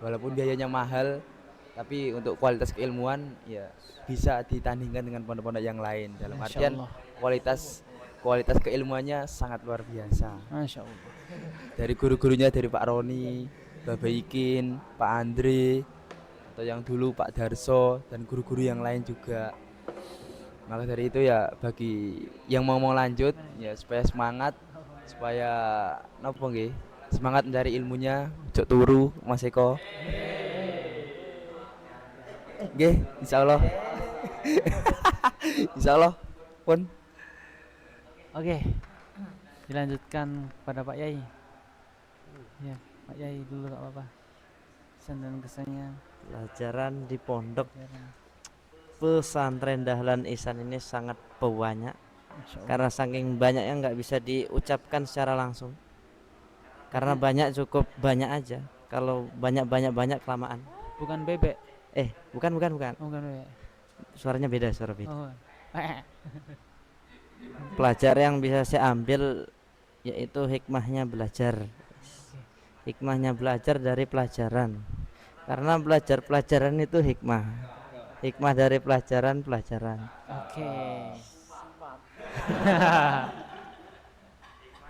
Walaupun biayanya mahal, tapi untuk kualitas keilmuan ya bisa ditandingkan dengan pondok-pondok yang lain. Dalam Masya artian Allah. kualitas keilmuannya sangat luar biasa. Masya Allah. Dari guru-gurunya, dari Pak Roni, Bapak Ikin, Pak Andre, atau yang dulu Pak Darso, dan guru-guru yang lain juga. Maka dari itu ya bagi yang mau lanjut ya supaya semangat, supaya nopo nggih, semangat mencari ilmunya, ojo turu Mas Eko. Nggih, insyaallah. Insyaallah pun. Oke, dilanjutkan pada Pak Yai. Ya, Pak Yai dulu gak apa-apa. Pesan dan kesannya. Pelajaran di pondok Pelajaran. pesantren Dahlan Ihsan ini sangat banyak, Masya Allah. karena saking banyak yang nggak bisa diucapkan secara langsung. Karena banyak, cukup banyak aja. Kalau banyak kelamaan. Bukan bebek. Bukan. Oh, bukan bebek. Suara beda. Oh. Pelajar yang bisa saya ambil yaitu hikmahnya belajar. Hikmahnya belajar dari pelajaran. Karena belajar pelajaran itu hikmah. Hikmah dari pelajaran. Oke.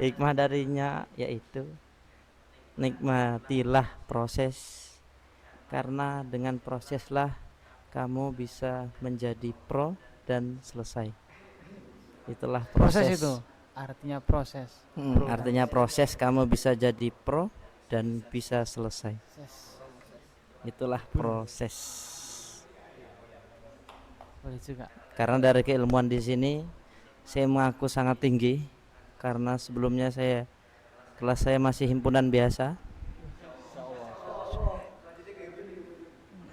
Hikmah darinya yaitu nikmatilah proses, karena dengan proseslah kamu bisa menjadi pro dan selesai. Itulah Proses proses. itu artinya proses. Artinya proses kamu bisa jadi pro dan bisa selesai. Itulah proses. Boleh juga. Karena dari keilmuan di sini saya mengaku sangat tinggi, karena sebelumnya kelas saya masih himpunan biasa.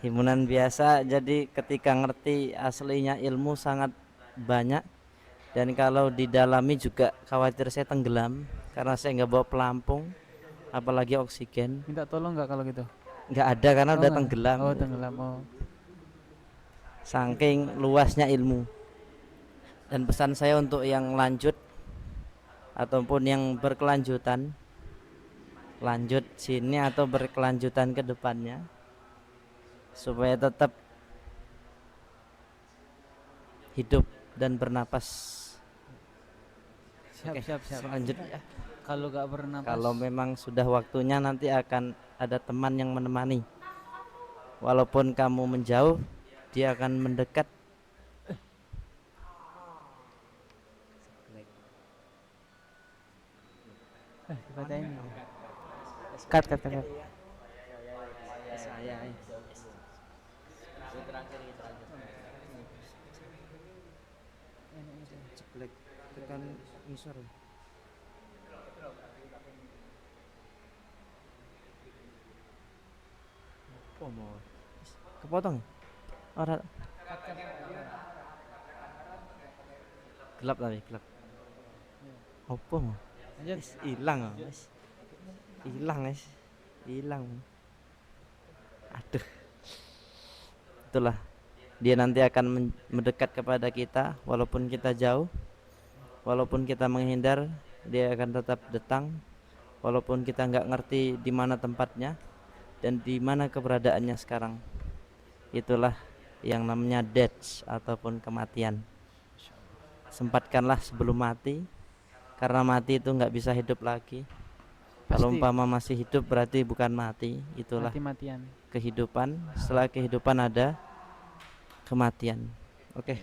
Himpunan biasa, jadi ketika ngerti aslinya ilmu sangat banyak, dan kalau didalami juga khawatir saya tenggelam karena saya nggak bawa pelampung, apalagi oksigen. Minta tolong nggak kalau gitu? Nggak ada karena udah nggak? tenggelam. Oh, tenggelam. Oh. Saking luasnya ilmu. Dan pesan saya untuk yang lanjut ataupun yang berkelanjutan, lanjut sini atau berkelanjutan ke depannya, supaya tetap hidup dan bernapas. Siap. Selanjutnya, Kalau nggak bernapas. kalau memang sudah waktunya, nanti akan ada teman yang menemani. Walaupun kamu menjauh, dia akan mendekat. Bacain. Cut. Ceklek tekan ngisor. Oh, mau kepotong. Ora. Gelap. Opo mau? Lanjut. Hilang, Mas. Hilang. Aduh. Itulah dia nanti akan mendekat kepada kita walaupun kita jauh, walaupun kita menghindar, dia akan tetap datang walaupun kita nggak ngerti di mana tempatnya dan di mana keberadaannya sekarang. Itulah yang namanya death ataupun kematian. Sempatkanlah sebelum mati, karena mati itu nggak bisa hidup lagi. Kalau Pasti. umpama masih hidup berarti bukan mati. Itulah Mati-matian. kehidupan. Setelah kehidupan ada kematian. Oke.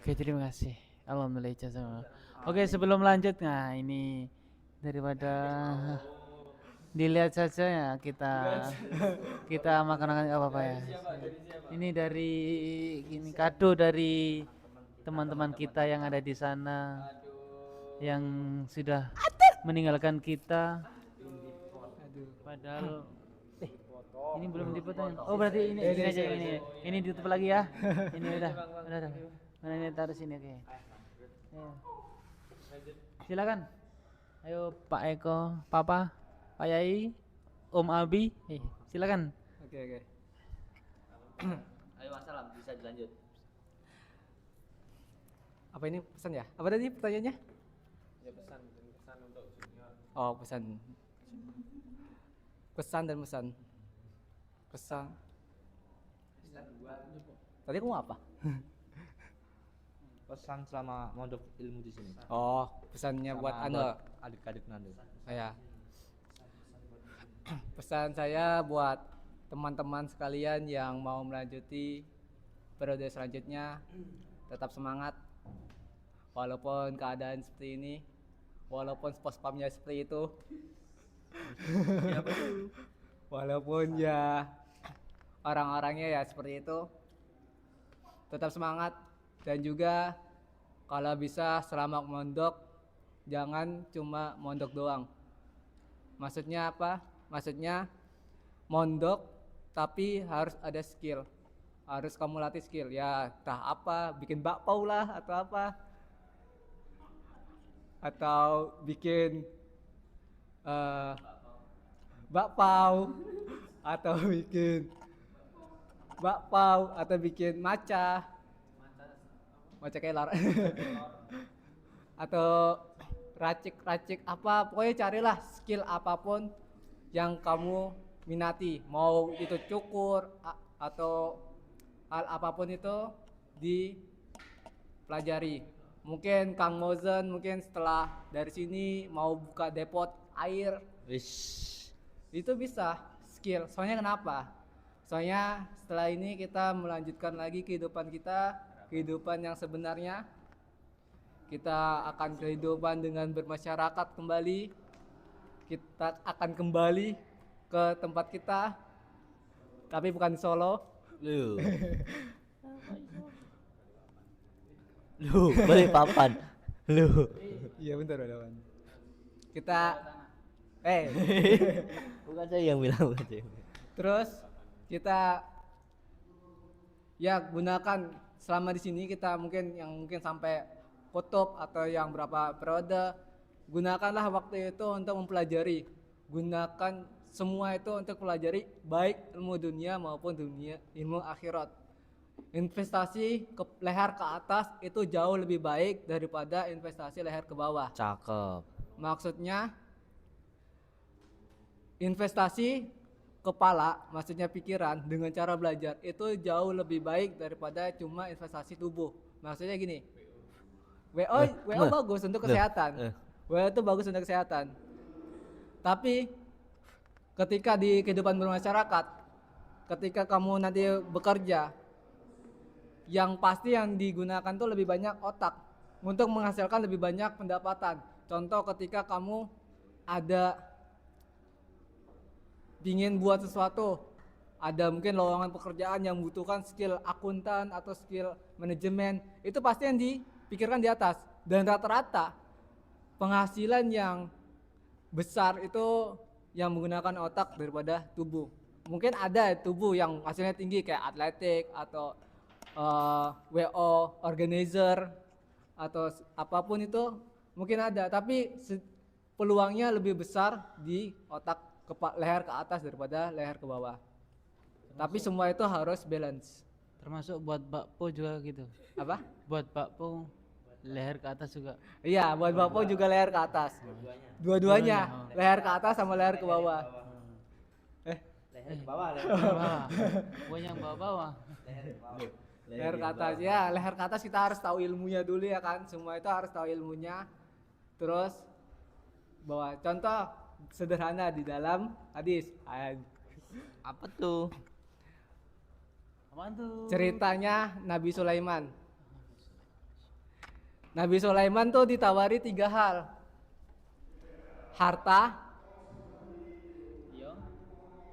Oke, terima kasih. Alhamdulillah ijazah. Oke, sebelum lanjut, nah ini daripada dilihat saja ya, kita makan apa ya. Ini dari ini kado dari teman-teman kita yang ada di sana yang sudah meninggalkan kita. Padahal ini belum dipotong. Oh, berarti ini aja ini. Ini ditutup lagi ya. Ini udah. Mana ini taruh sini, oke. Ayo. Silakan. Ayo Pak Eko, Papa, Pak Yai, Om Abi, silakan. Oke. Ayo Assalam, bisa dilanjut. Apa ini pesan ya? Apa tadi pertanyaannya? Ya pesan untuk junior. Oh, pesan. Pesan dan pesan. Pesan. Tadi kamu apa? Pesan selama mondok ilmu di sini. Oh, pesannya buat Anda. Adik-adik Nando. Saya. Pesan saya buat teman-teman sekalian yang mau melanjuti periode selanjutnya, tetap semangat. Walaupun keadaan seperti ini, walaupun spamnya seperti itu. Walaupun ya orang-orangnya ya seperti itu, tetap semangat. Dan juga kalau bisa selama mondok jangan cuma mondok doang. Maksudnya apa? Maksudnya mondok tapi harus ada skill. Harus kamu latih skill. Ya entah apa, bikin bakpao lah atau apa. Atau bikin bakpao atau bikin bakpao atau bikin maca kelar atau racik apa, pokoknya carilah skill apapun yang kamu minati, mau itu cukur atau hal apapun itu dipelajari. Mungkin Kang Mozen mungkin setelah dari sini mau buka depot air, itu bisa skill. Soalnya kenapa? Soalnya setelah ini kita melanjutkan lagi kehidupan kita, kehidupan yang sebenarnya. Kita akan kehidupan dengan bermasyarakat kembali. Kita akan kembali ke tempat kita, tapi bukan di Solo. Lu balik papan. Lu. Iya bentar Bang. Kita Bukan saya yang bilang, bukan saya. terus kita ya gunakan selama di sini kita mungkin sampai kutub atau yang berapa periode, gunakanlah waktu itu untuk mempelajari. Gunakan semua itu untuk pelajari baik ilmu dunia maupun ilmu akhirat. Investasi ke leher ke atas itu jauh lebih baik daripada investasi leher ke bawah. Cakep. Maksudnya investasi kepala, maksudnya pikiran dengan cara belajar itu jauh lebih baik daripada cuma investasi tubuh. Maksudnya gini, WO bagus untuk kesehatan. WO itu bagus untuk kesehatan. Tapi ketika di kehidupan bermasyarakat, ketika kamu nanti bekerja, yang pasti yang digunakan tuh lebih banyak otak untuk menghasilkan lebih banyak pendapatan. Contoh ketika kamu ada ingin buat sesuatu, ada mungkin lowongan pekerjaan yang membutuhkan skill akuntan atau skill manajemen, itu pasti yang dipikirkan di atas. Dan rata-rata penghasilan yang besar itu yang menggunakan otak daripada tubuh. Mungkin ada tubuh yang hasilnya tinggi kayak atletik atau WO organizer atau apapun itu mungkin ada, tapi peluangnya lebih besar di otak leher ke atas daripada leher ke bawah. Tapi semua itu harus balance. Termasuk buat bakpo juga gitu. Apa? Buat bakpo leher ke atas juga. Iya, buat bakpo juga leher ke atas. Dua-duanya, Dua-duanya, leher ke atas sama leher ke bawah. Leher bawah. Bukan yang bawah-bawah. Leher ke atas ya, leher ke atas kita harus tahu ilmunya dulu ya kan. Semua itu harus tahu ilmunya. Terus bawa contoh sederhana di dalam hadis. Apa tuh? Apaan tuh? Ceritanya Nabi Sulaiman. Nabi Sulaiman tuh ditawari 3 hal. Harta.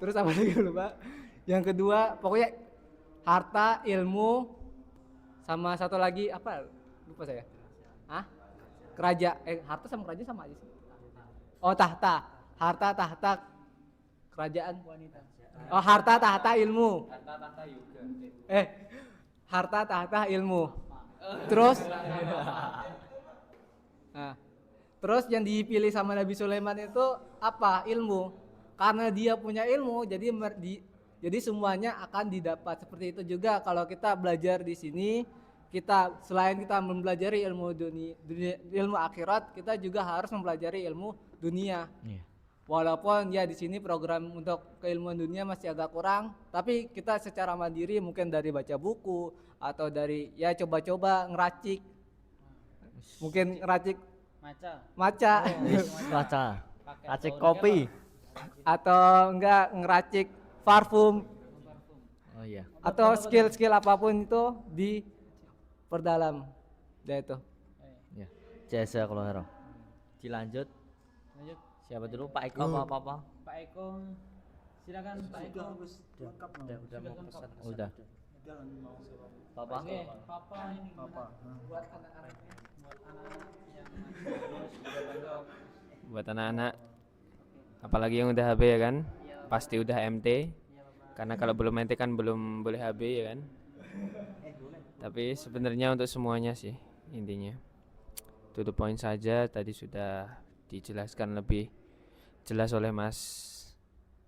Terus apa lagi lupa? Yang kedua, pokoknya harta, ilmu, sama satu lagi apa? Lupa saya. Hah? Harta sama kerajaan sama aja sih. Oh, tahta. Harta, tahta, kerajaan. Oh, harta, tahta, ilmu. Harta, tahta, ilmu. Terus nah, terus yang dipilih sama Nabi Sulaiman itu apa? Ilmu. Karena dia punya ilmu, jadi semuanya akan didapat. Seperti itu juga kalau kita belajar di sini, selain kita mempelajari ilmu ilmu akhirat, kita juga harus mempelajari ilmu dunia. Walaupun ya di sini program untuk keilmuan dunia masih agak kurang, tapi kita secara mandiri mungkin dari baca buku atau dari ya coba-coba ngeracik. Mungkin ngeracik maca. Maca. Acik kopi. Atau enggak ngeracik parfum. Oh iya. Atau skill-skill apapun itu diperdalam. Ya itu. Ya. Jasa kalau hero. Dilanjut. Lanjut. Siapa dulu? Pak Eko apa? Pak Eko, silakan Pak Eko. Udah mau pesan. Udah. Papa? Oke, Papa ini Papa. Buat anak-anaknya, buat anak-anak yang Buat anak-anak, apalagi yang udah HB ya kan, pasti udah MT. Karena kalau belum MT kan belum boleh HB ya kan. Tapi sebenarnya untuk semuanya sih intinya. To the point saja, tadi sudah dijelaskan lebih jelas oleh Mas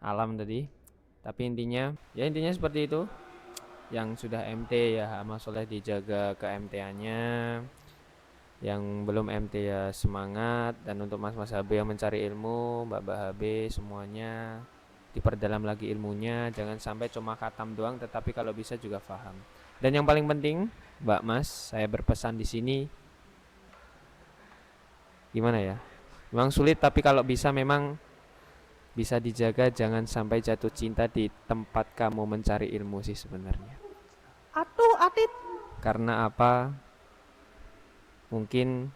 Alam tadi. Tapi intinya seperti itu. Yang sudah MT ya Mas Soleh dijaga ke MTA-nya. Yang belum MT ya semangat. Dan untuk mas-mas HB yang mencari ilmu, mbak-mbak HB semuanya diperdalam lagi ilmunya. Jangan sampai cuma khatam doang, tetapi kalau bisa juga paham. Dan yang paling penting, Mbak Mas, saya berpesan di sini gimana ya? Memang sulit, tapi kalau bisa memang bisa dijaga, jangan sampai jatuh cinta di tempat kamu mencari ilmu sih sebenarnya. Aduh, Atit. Karena apa? Mungkin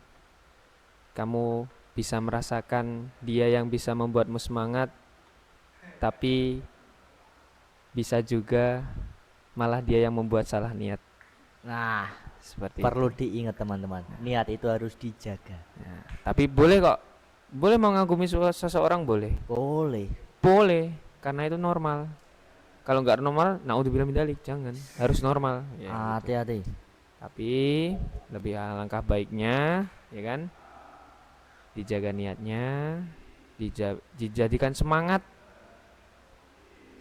kamu bisa merasakan dia yang bisa membuatmu semangat, tapi bisa juga malah dia yang membuat salah niat. Nah, Seperti perlu itu. diingat teman-teman. Niat itu harus dijaga. Nah, tapi boleh kok. Boleh mengagumi seseorang boleh. Boleh. Boleh, karena itu normal. Kalau nggak normal, naudzubillah min dzalik, jangan. Harus normal. Ya, gitu. Hati-hati. Tapi lebih alangkah baiknya, ya kan? Dijaga niatnya, dijadikan semangat.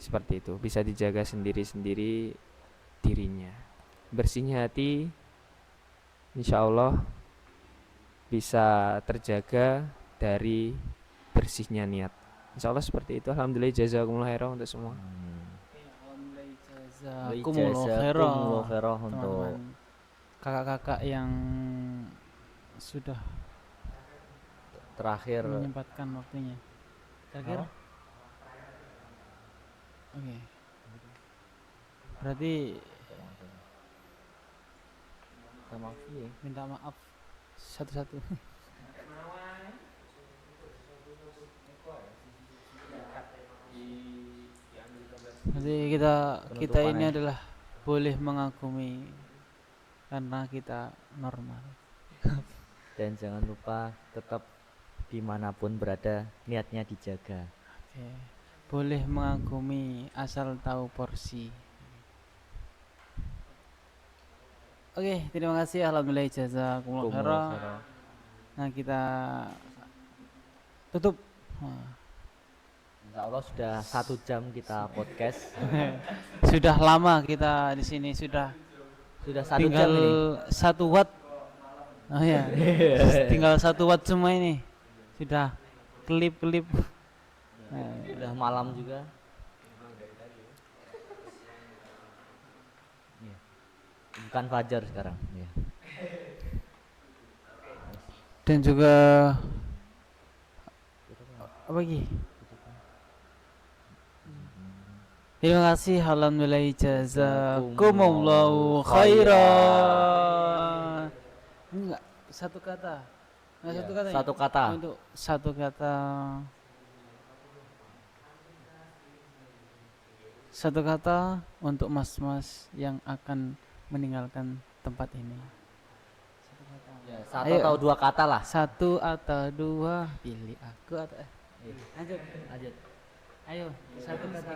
Seperti itu, bisa dijaga sendiri-sendiri dirinya. Bersihnya hati, insya Allah bisa terjaga dari bersihnya niat. Insya Allah seperti itu. Alhamdulillah, jazakumullah khairan untuk semua. Jazakumullah khairan untuk teman-teman kakak-kakak yang sudah terakhir. menyempatkan waktunya. Terakhir. Oke. Berarti minta maaf satu-satu. Nanti kita ini adalah boleh mengagumi karena kita normal. Dan jangan lupa tetap dimanapun berada niatnya dijaga. Oke. Boleh mengagumi asal tahu porsi. Oke, terima kasih. Alhamdulillah, jazakumullah khairan. Nah, kita tutup. Insya Allah sudah 1 jam kita podcast. Sudah lama kita di sini, sudah Sudah 1 tinggal jam ini. 1 watt. Oh ya, tinggal 1 watt semua ini. Sudah kelip-kelip. Udah malam juga. Iya. Bukan fajar sekarang. Iya. Dan juga apa lagi? Terima kasih, alhamdulillah, jazakumullahu khairan. Enggak, satu kata. Enggak, Iya, satu kata. satu kata. Untuk satu kata. Satu kata untuk mas-mas yang akan meninggalkan tempat ini. Satu kata. Ya, 1 Ayo. atau 2 kata lah. 1 atau 2, pilih aku atau lanjut. Lanjut. Ayo, satu kata.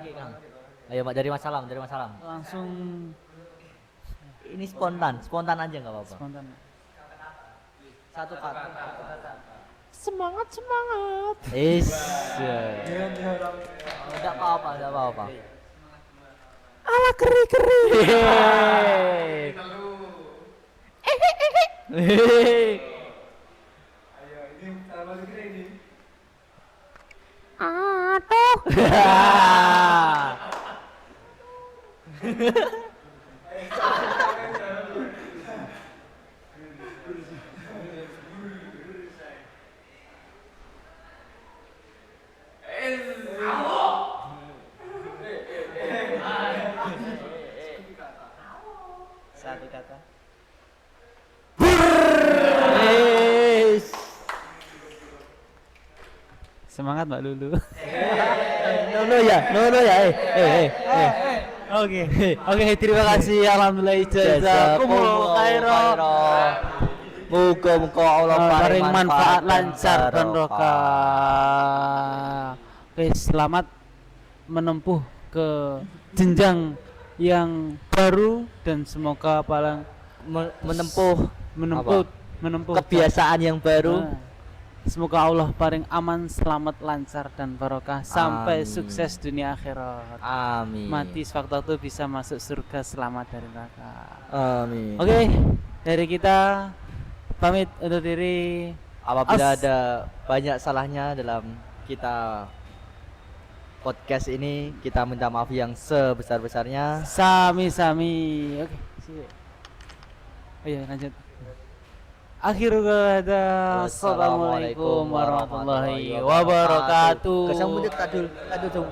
Ayo Mbak, dari Mas Salam, dari Mas Salam. Langsung Ini spontan, spontan aja nggak apa-apa. spontan. 1 kata. Semangat, semangat. Is. Enggak apa-apa, enggak apa-apa. Ala keri-keri. Satu kata. Semangat Mbak Lulu. Nono ya, nono ya. Oke. Oke, terima kasih, alhamdulillah, jazakumullahu khairan. Muga-muga Allah Paling manfaat lancar dan barokah. barokah. Oke, selamat menempuh ke jenjang yang baru dan semoga paling Menempuh menempuh kebiasaan yang baru. Nah, semoga Allah paling aman, selamat, lancar dan barokah sampai Amin. sukses dunia akhirat. Amin. Mati sewaktu-waktu bisa masuk surga, selamat dari neraka. Amin. Oke, dari kita pamit undur diri. Apabila ada banyak salahnya dalam kita podcast ini, kita minta maaf yang sebesar-besarnya. Sami-sami. Oke, siap. Oh iya, lanjut. Akhirul kata, assalamualaikum warahmatullahi wabarakatuh. Kesambut tadul, tadul.